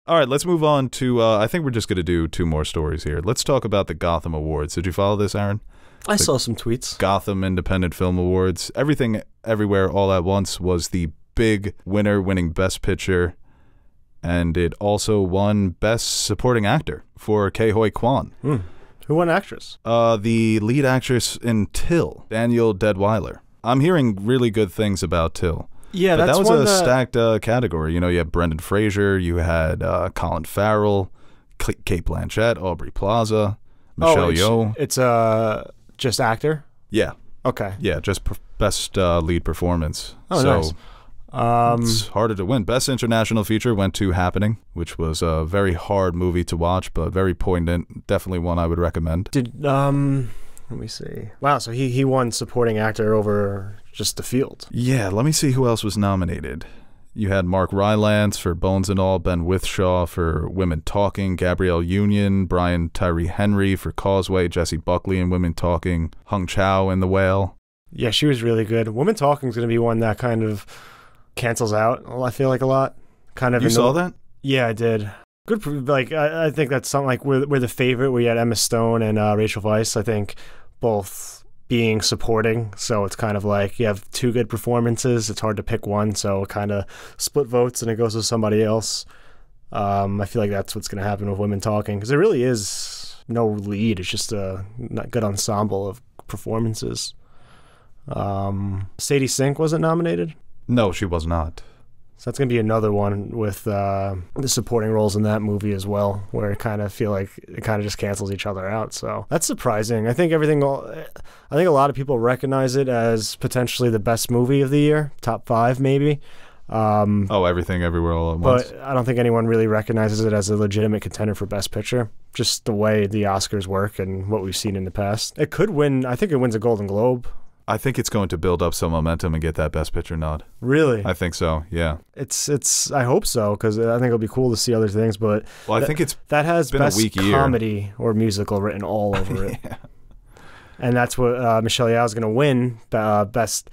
All right, let's move on to, I think we're just going to do 2 more stories here. Let's talk about the Gotham Awards. Did you follow this, Aaron? I saw some tweets. Gotham Independent Film Awards. Everything, Everywhere, All at Once was the big winner, winning Best Picture. And it also won Best Supporting Actor for Ke-Huy Quan. Who won actress? The lead actress in Till, Danielle Deadwyler. I'm hearing really good things about Till. Yeah, but that's that was one a stacked category. You know, you had Brendan Fraser, you had Colin Farrell, Cate Blanchett, Aubrey Plaza, Michelle Yeoh. It's just actor? Yeah. Okay. Yeah, just best lead performance. Oh, so, nice. It's harder to win. Best International Feature went to Happening, which was a very hard movie to watch, but very poignant. Definitely one I would recommend. Let me see. Wow, so he won supporting actor over just the field. Yeah, let me see who else was nominated. You had Mark Rylance for Bones and All, Ben Withshaw for Women Talking, Gabrielle Union, Brian Tyree Henry for Causeway, Jessie Buckley in Women Talking, Hung Chow in The Whale. Yeah, she was really good. Women Talking is going to be one that kind of cancels out, I feel like, a lot. Kind of. You saw that? Yeah, I did. Good. Like I think that's something like we're the favorite. We had Emma Stone and Rachel Weisz. I think both being supporting, so it's kind of like you have 2 good performances. It's hard to pick one, so it kind of split votes and it goes to somebody else. I feel like that's what's going to happen with Women Talking, because there really is no lead. It's just a good ensemble of performances. Sadie Sink wasn't nominated? No, she was not. So that's going to be another one with the supporting roles in that movie as well, where I kind of feel like it kind of just cancels each other out. So that's surprising. I think a lot of people recognize it as potentially the best movie of the year, top 5 maybe. Everything, Everywhere, All at Once. But I don't think anyone really recognizes it as a legitimate contender for Best Picture. Just the way the Oscars work and what we've seen in the past. It could win. I think it wins a Golden Globe. I think it's going to build up some momentum and get that Best Picture nod. Really? I think so, yeah. It's. I hope so, because I think it'll be cool to see other things, but I think that has been Best a weak Comedy year. Or Musical written all over it. Yeah. And that's what Michelle Yeoh is going to win, best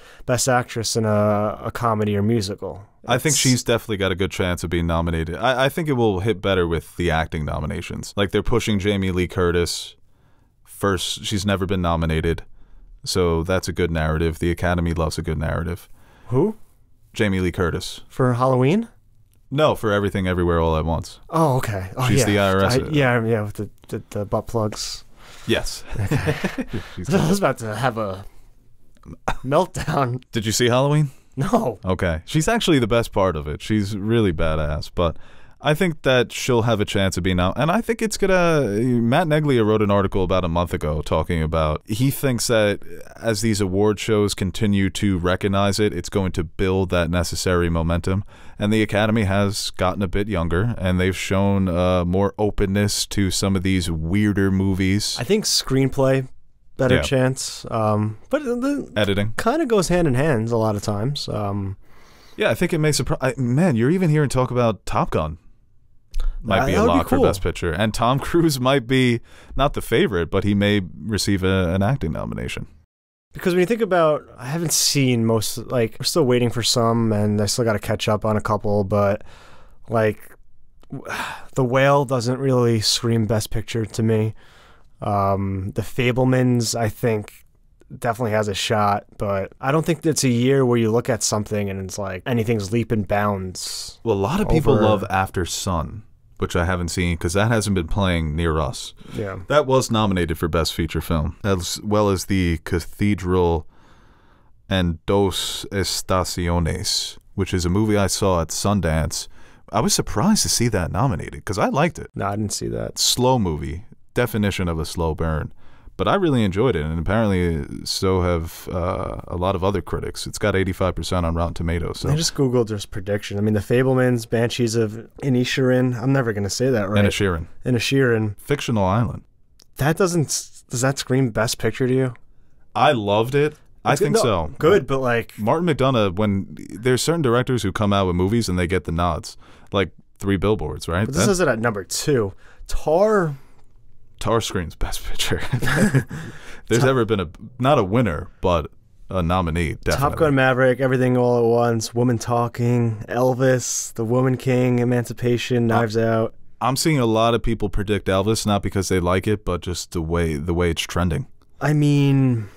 actress in a comedy or musical. I think she's definitely got a good chance of being nominated. I think it will hit better with the acting nominations. Like, they're pushing Jamie Lee Curtis first. She's never been nominated. So that's a good narrative. The Academy loves a good narrative. Who? Jamie Lee Curtis. For Halloween? No, for Everything, Everywhere, All at Once. Oh, okay. Oh, she's the IRS. Yeah, with the butt plugs. Yes. Okay. I was about to have a meltdown. Did you see Halloween? No. Okay. She's actually the best part of it. She's really badass, but I think that she'll have a chance of being out. And I think it's Matt Neglia wrote an article about a month ago talking about, he thinks that as these award shows continue to recognize it, it's going to build that necessary momentum. And the Academy has gotten a bit younger, and they've shown more openness to some of these weirder movies. I think screenplay, better chance. But the editing kind of goes hand in hand a lot of times. Yeah, I think it may surprise. Man, you're even hearing talk about Top Gun. Might be a lock for Best Picture. And Tom Cruise might be not the favorite, but he may receive an acting nomination. Because when you think about, I haven't seen most, like, we're still waiting for some, and I still got to catch up on a couple, but, like, The Whale doesn't really scream Best Picture to me. The Fabelmans, I think, definitely has a shot, but I don't think it's a year where you look at something and it's like anything's leap and bounds. Well, a lot of people love After Sun, which I haven't seen because that hasn't been playing near us. Yeah. That was nominated for Best Feature Film, as well as The Cathedral and Dos Estaciones, which is a movie I saw at Sundance. I was surprised to see that nominated because I liked it. No, I didn't see that. Slow movie, definition of a slow burn. But I really enjoyed it, and apparently so have a lot of other critics. It's got 85% on Rotten Tomatoes. So. I just Googled this prediction. I mean, The Fabelmans, Banshees of Inisherin. I'm never going to say that right. Inisherin. Fictional island. Does that scream Best Picture to you? I loved it. I think so. Good, but like... Martin McDonagh, when there's certain directors who come out with movies and they get the nods. Like Three Billboards, right? But this is it at number 2. Tar screams Best Picture. There's ever been not a winner, but a nominee, definitely. Top Gun Maverick, Everything All at Once, Woman Talking, Elvis, The Woman King, Emancipation, Knives Out. I'm seeing a lot of people predict Elvis, not because they like it, but just the way it's trending. I mean...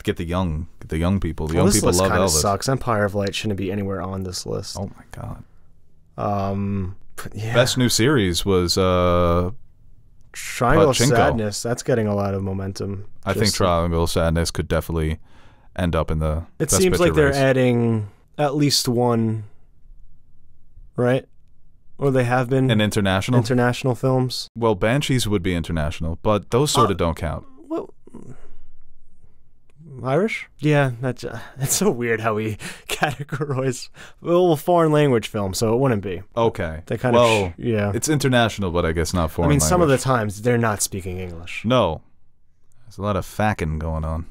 Get the young people. The young people love Elvis. This list kind of sucks. Empire of Light shouldn't be anywhere on this list. Oh my god. Yeah. Best new series was Triangle of Sadness. That's getting a lot of momentum. I think Triangle of Sadness could definitely end up in the It Best seems Picture like they're race. adding at least one, right? Or they have been an international films. Well, Banshees would be international, but those sort of don't count. Well, Irish? Yeah, it's so weird how we categorize foreign language film, so it wouldn't be. Okay. They kind of it's international, but I guess not foreign. I mean, language. some of the times they're not speaking English. No, there's a lot of facking going on.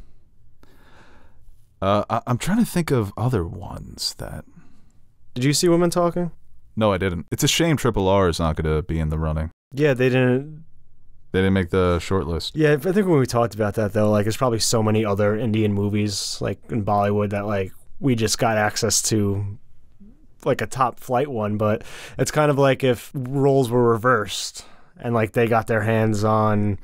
I'm trying to think of other ones that. Did you see Women Talking? No, I didn't. It's a shame Triple R is not going to be in the running. Yeah, they didn't. They didn't make the short list. Yeah, I think when we talked about that, though, like, there's probably so many other Indian movies, like, in Bollywood that, like, we just got access to, like, a top flight one. But it's kind of like if roles were reversed and, like, they got their hands on,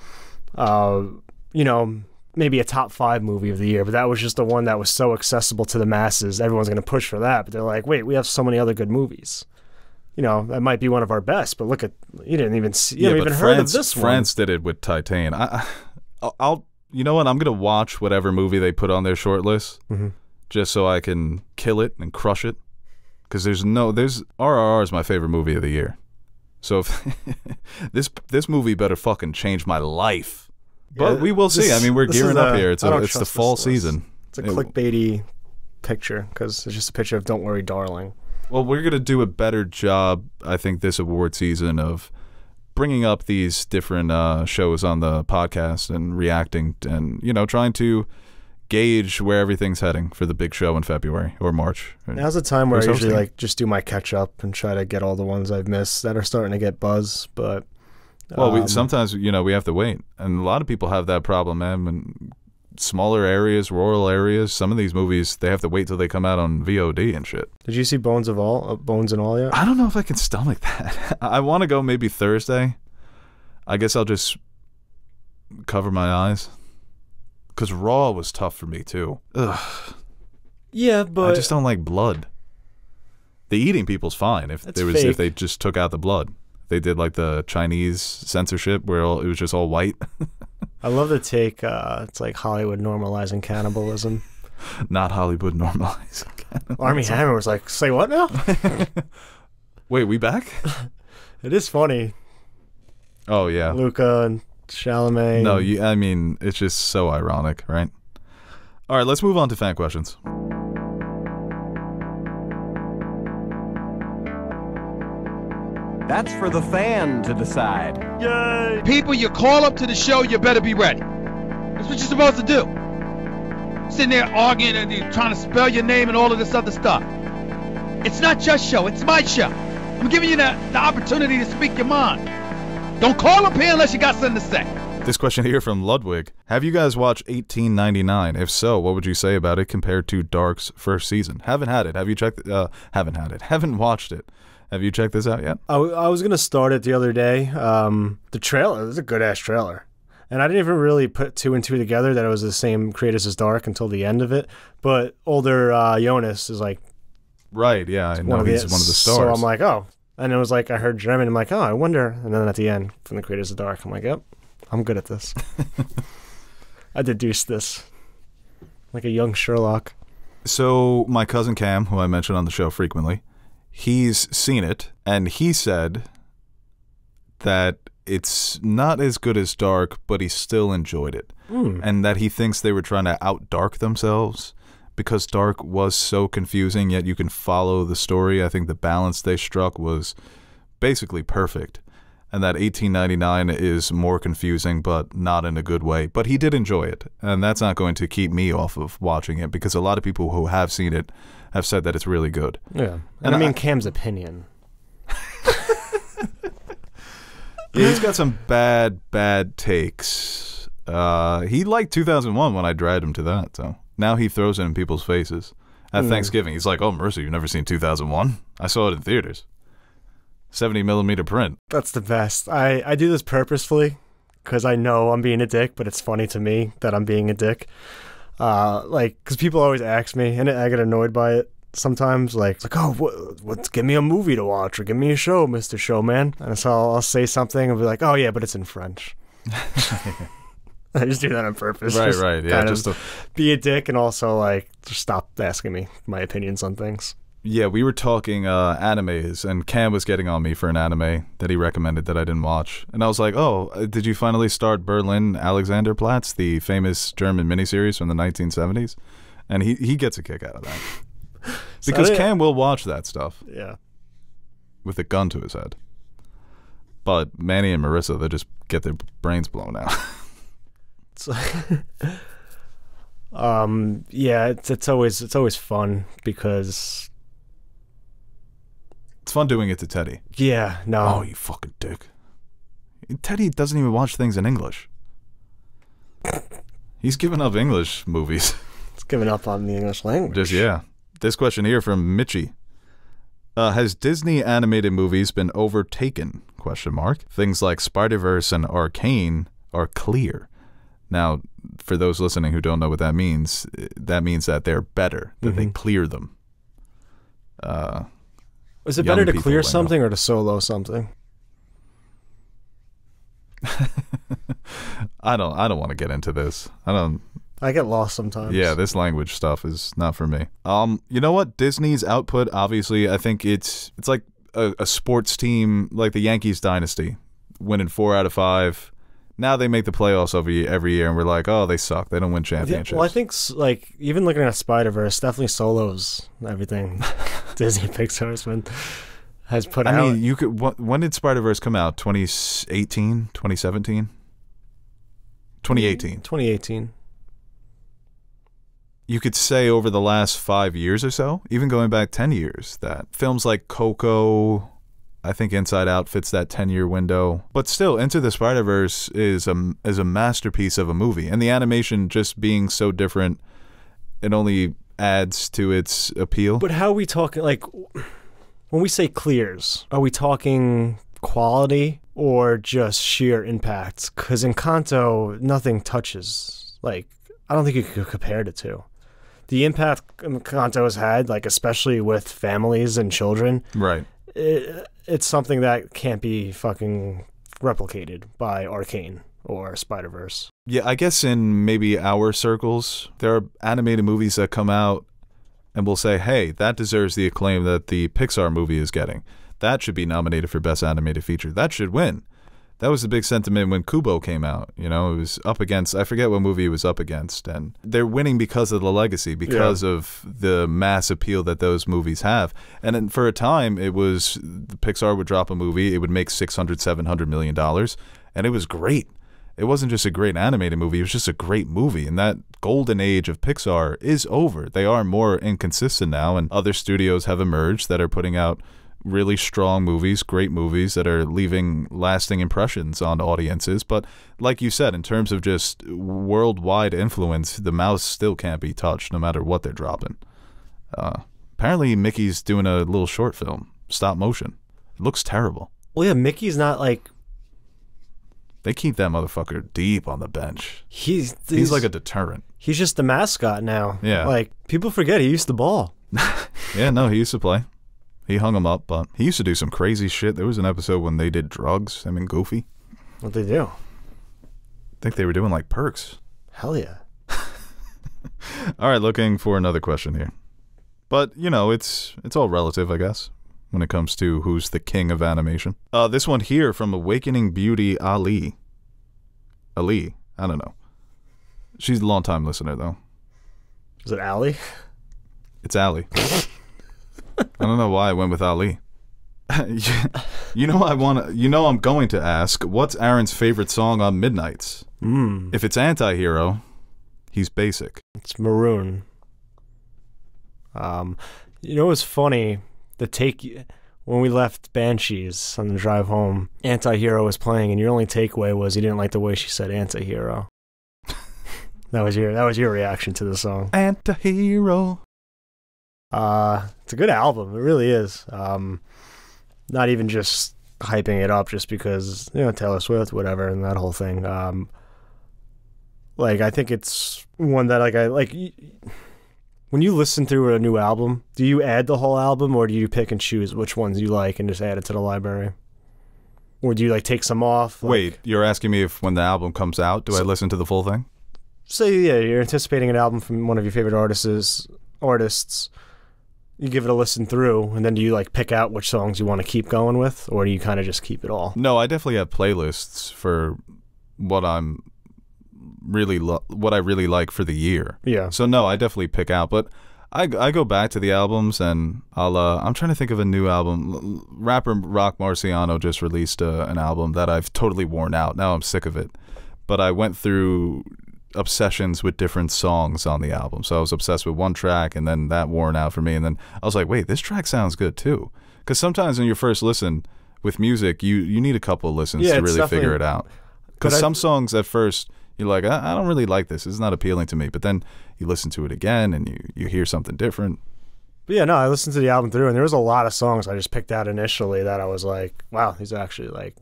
you know, maybe a top 5 movie of the year. But that was just the one that was so accessible to the masses. Everyone's going to push for that. But they're like, wait, we have so many other good movies. You know, that might be one of our best, but look at, you didn't even see, you haven't even heard of this one. France did it with Titan. I'll you know what? I'm going to watch whatever movie they put on their short list just so I can kill it and crush it. Because RRR is my favorite movie of the year. So if this movie better fucking change my life. Yeah, but we will see. I mean, we're gearing up here. It's the fall season. It's a clickbaity picture because it's just a picture of Don't Worry, Darling. Well, we're going to do a better job, I think, this award season of bringing up these different shows on the podcast and reacting and, you know, trying to gauge where everything's heading for the big show in February or March. Now's the time where I usually like just do my catch up and try to get all the ones I've missed that are starting to get buzz. But well, sometimes, you know, we have to wait. And a lot of people have that problem, man. And smaller areas, rural areas, some of these movies, they have to wait till they come out on VOD and shit. Did you see Bones and All yet? I don't know if I can stomach that. I want to go maybe Thursday. I guess I'll just cover my eyes. Because Raw was tough for me, too. Ugh. Yeah, but... I just don't like blood. The eating people's fine if they just took out the blood. They did like the Chinese censorship where it was just all white. I love the take. It's like Hollywood normalizing cannibalism. Not Hollywood normalizing cannibalism. Armie Hammer was like, say what now? Wait, we back? It is funny. Oh, yeah. Luca and Chalamet. No, I mean, it's just so ironic, right? All right, let's move on to fan questions. That's for the fan to decide. Yay! People, you call up to the show, you better be ready. That's what you're supposed to do. Sitting there arguing and you're trying to spell your name and all of this other stuff. It's not your show, it's my show. I'm giving you the opportunity to speak your mind. Don't call up here unless you got something to say. This question here from Ludwig. Have you guys watched 1899? If so, what would you say about it compared to Dark's first season? Haven't had it. Have you checked it? Haven't had it. Haven't watched it. Have you checked this out yet? I was going to start it the other day. The trailer, it was a good-ass trailer. And I didn't even really put 2 and 2 together that it was the same creators as Dark until the end of it. But older Jonas is like... Right, yeah, I know he's one of the stars. So I'm like, oh. And it was like, I heard German. I'm like, oh, I wonder. And then at the end, from the creators of Dark, I'm like, yep, I'm good at this. I deduced this. Like a young Sherlock. So my cousin Cam, who I mention on the show frequently, He's seen it, and he said that it's not as good as Dark, but he still enjoyed it. And that he thinks they were trying to out-Dark themselves because Dark was so confusing, yet you can follow the story. I think the balance they struck was basically perfect. And that 1899 is more confusing, but not in a good way. But he did enjoy it, and that's not going to keep me off of watching it because a lot of people who have seen it have said that it's really good. Yeah. And I mean, Cam's opinion. Yeah, he's got some bad takes. He liked 2001 when I dragged him to that, so now he throws it in people's faces. At Thanksgiving, he's like, "Oh, Mercer, you've never seen 2001? I saw it in theaters. 70mm print." That's the best. I do this purposefully because I know I'm being a dick, but it's funny to me that I'm being a dick. Because people always ask me, and I get annoyed by it sometimes. Like, oh, give me a movie to watch or give me a show, Mr. Showman. And so I'll say something and be like, oh, yeah, but it's in French. I just do that on purpose. Right. Yeah, just to be a dick and also, like, just stop asking me my opinions on things. Yeah, we were talking animes, and Cam was getting on me for an anime that he recommended that I didn't watch. And I was like, oh, did you finally start Berlin Alexanderplatz, the famous German miniseries from the 1970s? And he gets a kick out of that. Because Cam will watch that stuff. Yeah. With a gun to his head. But Manny and Marissa, they just get their brains blown out. Yeah, it's always fun because it's fun doing it to Teddy. Yeah, no. Oh, you fucking dick. Teddy doesn't even watch things in English. He's given up English movies. He's given up on the English language. Yeah. This question here from Mitchie. Has Disney animated movies been overtaken? ? Things like Spider-Verse and Arcane are clear. Now, for those listening who don't know what that means that they're better, that they clear them. Is it better to clear something or to solo something? I don't want to get into this. I get lost sometimes. Yeah, this language stuff is not for me. You know what? Disney's output, obviously, I think it's like a sports team, like the Yankees dynasty, winning 4 out of 5. Now they make the playoffs every year, and we're like, oh, they suck. They don't win championships. Yeah, well, I think, like, even looking at Spider-Verse, definitely solos everything Disney Pixar has put out. I mean, you could. When did Spider-Verse come out? 2018? 2017? 2018. 2018. You could say over the last 5 years or so, even going back 10 years, that films like Coco, I think Inside Out fits that 10-year window. But still, Into the Spider-Verse is a masterpiece of a movie. And the animation just being so different, it only adds to its appeal. But how are we talking, like, when we say clears, are we talking quality or just sheer impact? Because in Encanto, nothing touches. Like, I don't think you could compare the two. The impact Encanto has had, like, especially with families and children. Right. It's something that can't be fucking replicated by Arcane or Spider-Verse. Yeah, I guess in maybe our circles, there are animated movies that come out and will say, hey, that deserves the acclaim that the Pixar movie is getting. That should be nominated for Best Animated Feature. That should win. That was the big sentiment when Kubo came out. You know, it was up against, I forget what movie it was up against. And they're winning because of the legacy, because of the mass appeal that those movies have. And then for a time, it was Pixar would drop a movie, it would make $600, $700 million, and it was great. It wasn't just a great animated movie, it was just a great movie. And that golden age of Pixar is over. They are more inconsistent now, and other studios have emerged that are putting out really strong movies, great movies that are leaving lasting impressions on audiences. But like you said, in terms of just worldwide influence, the mouse still can't be touched no matter what they're dropping. Apparently Mickey's doing a little short film, stop motion. It looks terrible. Well, yeah, Mickey's not like... They keep that motherfucker deep on the bench. He's like a deterrent. He's just the mascot now. Yeah. Like, people forget he used the ball. Yeah, no, he used to play. He hung him up, but he used to do some crazy shit. There was an episode when they did drugs, him and Goofy. What'd they do? I think they were doing like perks. Hell yeah. All right, looking for another question here. But, you know, it's all relative, I guess. when it comes to who's the king of animation. This one here from Awakening Beauty Ali. Ali, I don't know. She's a long-time listener, though. Is it Ali? It's Ali. I don't know why I went with Ali. You know I'm going to ask, what's Aaron's favorite song on Midnights? If it's Anti-Hero, he's basic. It's Maroon. You know what's funny? When we left Banshees on the drive home, Anti-Hero was playing, and your only takeaway was you didn't like the way she said Anti-Hero. That was your reaction to the song. Anti-Hero. It's a good album. It really is. Not even just hyping it up just because, Taylor Swift, whatever, and that whole thing. I think it's one that I like. When you listen through a new album, do you add the whole album, or do you pick and choose which ones you like and just add it to the library? Or do you take some off? Wait, you're asking me if when the album comes out, do I listen to the full thing? So yeah, you're anticipating an album from one of your favorite artists. You give it a listen through, and then do you pick out which songs you want to keep going with, or do you kind of just keep it all? No, I definitely have playlists for what I really like for the year. Yeah. So no, I definitely pick out, but I go back to the albums, and I'm trying to think of a new album. Rapper Rock Marciano just released an album that I've totally worn out. Now I'm sick of it, but I went through obsessions with different songs on the album. So I was obsessed with one track, and then that worn out for me, and then I was like, wait, this track sounds good too. Because sometimes when you first listen with music, you need a couple of listens to really figure it out. Because some songs at first you're like, I don't really like this. It's not appealing to me. But then you listen to it again, and you hear something different. But yeah, no, I listened to the album through, and there was a lot of songs I just picked out initially that I was like, wow, these are actually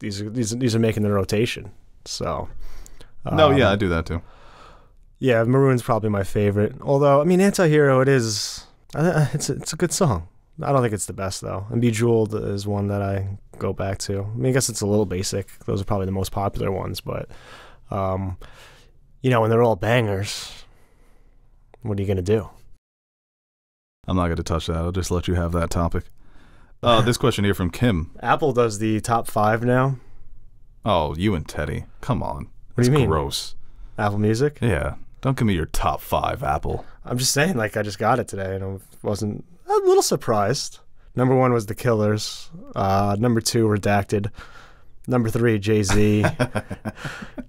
these are making the rotation. So. No, yeah, I do that too. Yeah, Maroon's probably my favorite. Although, I mean, Anti-Hero, it's a good song. I don't think it's the best, though. And Bejeweled is one that I go back to. I mean, I guess it's a little basic. Those are probably the most popular ones, but, when they're all bangers, what are you going to do? I'm not going to touch that. I'll just let you have that topic. This question here from Kim. Apple does the top 5 now. Oh, you and Teddy. Come on. What do you mean? Gross. Apple Music? Yeah. Don't give me your top 5, Apple. I'm just saying, I just got it today, and I wasn't a little surprised. Number 1 was The Killers. Number 2, Redacted. Number 3, Jay-Z.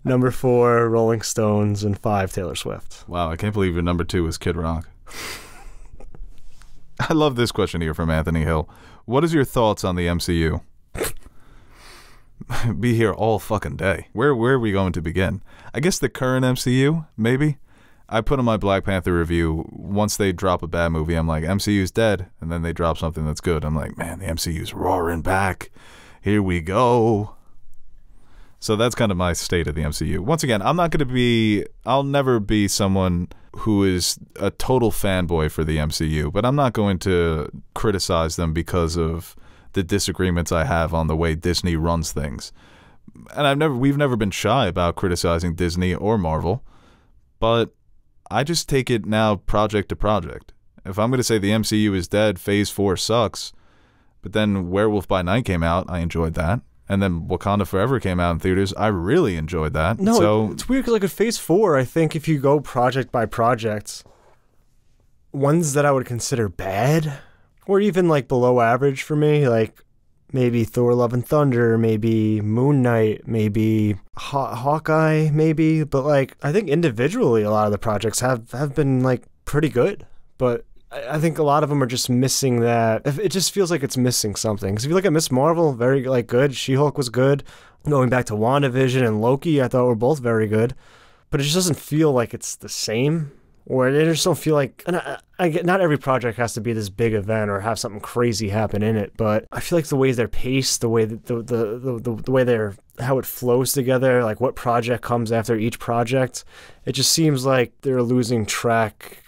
Number 4, Rolling Stones. And 5, Taylor Swift. Wow, I can't believe your number 2 is Kid Rock. I love this question here from Anthony Hill. What is your thoughts on the MCU? Be here all fucking day. Where are we going to begin? I guess the current MCU, maybe? I put in my Black Panther review, once they drop a bad movie, I'm like, MCU's dead. And then they drop something that's good. I'm like, man, the MCU's roaring back. Here we go. So that's kind of my state of the MCU. Once again, I'll never be someone who is a total fanboy for the MCU, but I'm not going to criticize them because of the disagreements I have on the way Disney runs things. And we've never been shy about criticizing Disney or Marvel, but I just take it now project to project. If I'm going to say the MCU is dead, Phase 4 sucks, but then Werewolf by Night came out, I enjoyed that. And then Wakanda Forever came out in theaters, I really enjoyed that. No, so it's weird because at Phase 4, I think if you go project by project, ones that I would consider bad or even below average for me, maybe Thor Love and Thunder, maybe Moon Knight, maybe Hawkeye, maybe. But I think individually a lot of the projects have been pretty good. But I think a lot of them are just missing that. It just feels like it's missing something. Because if you look at Miss Marvel, very good. She-Hulk was good. Going back to WandaVision and Loki, I thought were both very good. But it just doesn't feel like it's the same. Or it just don't feel like, and I get not every project has to be this big event or have something crazy happen in it, but I feel like the way they're paced, the way that the way how it flows together, what project comes after each project, it just seems like they're losing track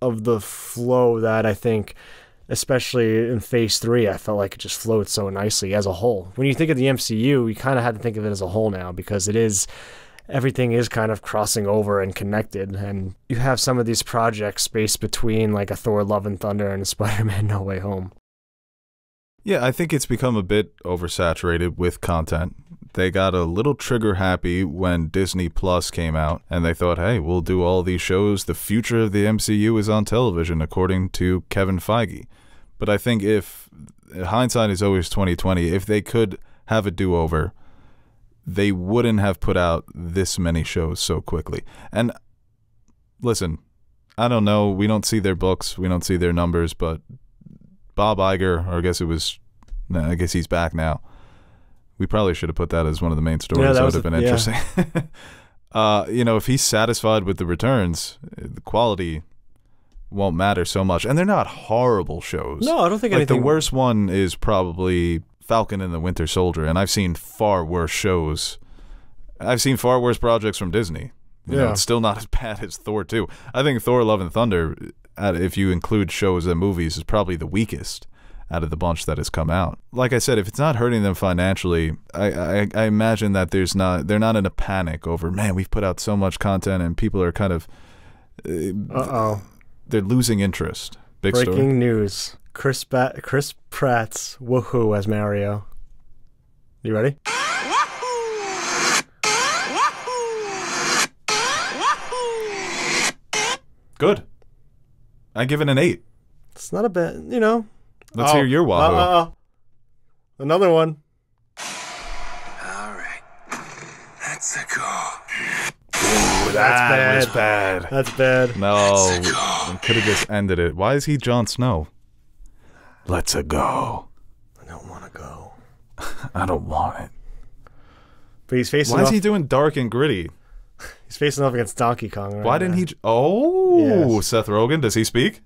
of the flow that I think, especially in Phase 3, I felt like it just flowed so nicely as a whole. When you think of the MCU, you kind of had to think of it as a whole now because everything is kind of crossing over and connected, and you have some of these projects spaced between a Thor Love and Thunder and a Spider-Man No Way Home. Yeah, I think it's become a bit oversaturated with content. They got a little trigger happy when Disney Plus came out, and they thought, hey, we'll do all these shows. The future of the MCU is on television, according to Kevin Feige. But I think if hindsight is always 20/20, if they could have a do-over, they wouldn't have put out this many shows so quickly. And listen, I don't know. We don't see their books. We don't see their numbers. But Bob Iger, or I guess he's back now. We probably should have put that as one of the main stories. Yeah, that would have been interesting. Yeah. If he's satisfied with the returns, the quality won't matter so much. And they're not horrible shows. No, I don't think like anything. The worst one is probably Falcon and the Winter Soldier, and I've seen far worse shows. I've seen far worse projects from Disney. You know, it's still not as bad as Thor 2. I think Thor Love and Thunder, if you include shows and movies, is probably the weakest out of the bunch that has come out. Like I said, if it's not hurting them financially, I imagine that they're not in a panic over, man, we've put out so much content and people are kind of they're losing interest. Breaking news. Chris Pratt's woohoo as Mario. You ready? Good. I give it an 8. It's not a bad, you know. Let's hear your wahoo. Another one. All right. That's a go. Ooh, that's bad. That's bad. No, we could have just ended it. Why is he Jon Snow? Let's go. I don't want to go. I don't want it. But he's facing Why off. is he doing dark and gritty? He's facing off against Donkey Kong right Why now. didn't he? Oh, Yes. Seth Rogen. Does he speak?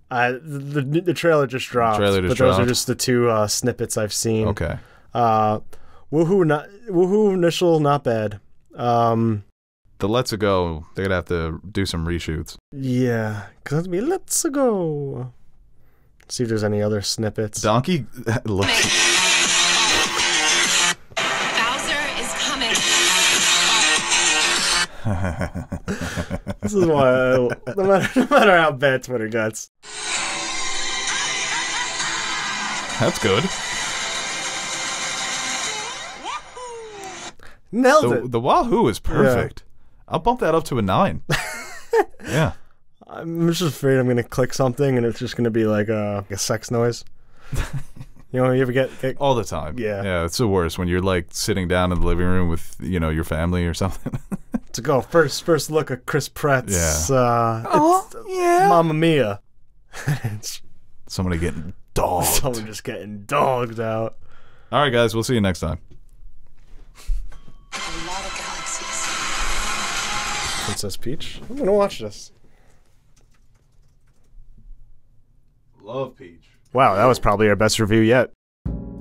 The trailer just dropped. Those are just the two snippets I've seen. Okay. Woohoo initial, not bad. The Let's Go, they're going to have to do some reshoots. Yeah, because it'll be Let's Go. See if there's any other snippets. Donkey, look. Bowser is coming. This is why, no matter how bad Twitter gets. That's good. Nailed it. The wahoo is perfect. I'll bump that up to a 9. Yeah. I'm just afraid I'm going to click something and it's just going to be like a sex noise. You know, you ever get All the time. Yeah. Yeah, it's the worst when you're like sitting down in the living room with, your family or something. to go first look at Chris Pratt's Yeah. Mamma Mia. It's Somebody getting dogged. someone just getting dogged out. All right, guys, we'll see you next time. A lot of galaxies. Princess Peach. I'm going to watch this. Love Peach. Wow, that was probably our best review yet.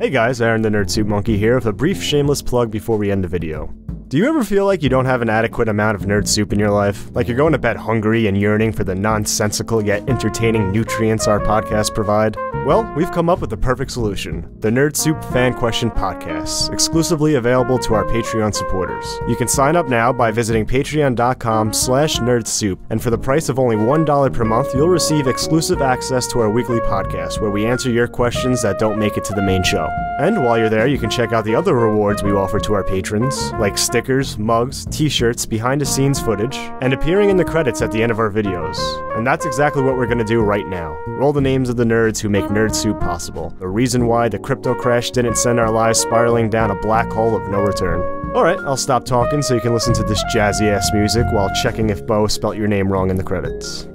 Hey guys, Aaron the Nerd Soup Monkey here with a brief shameless plug before we end the video. Do you ever feel like you don't have an adequate amount of nerd soup in your life? Like you're going to bed hungry and yearning for the nonsensical yet entertaining nutrients our podcasts provide? Well, we've come up with the perfect solution. The Nerd Soup Fan Question Podcasts, exclusively available to our Patreon supporters. You can sign up now by visiting patreon.com/nerdsoup, and for the price of only $1 per month, you'll receive exclusive access to our weekly podcast where we answer your questions that don't make it to the main show. And while you're there, you can check out the other rewards we offer to our patrons, like stickers, mugs, t-shirts, behind-the-scenes footage, and appearing in the credits at the end of our videos. And that's exactly what we're going to do right now. Roll the names of the nerds who make Nerd Soup possible. The reason why the crypto crash didn't send our lives spiraling down a black hole of no return. Alright, I'll stop talking so you can listen to this jazzy-ass music while checking if Bo spelt your name wrong in the credits.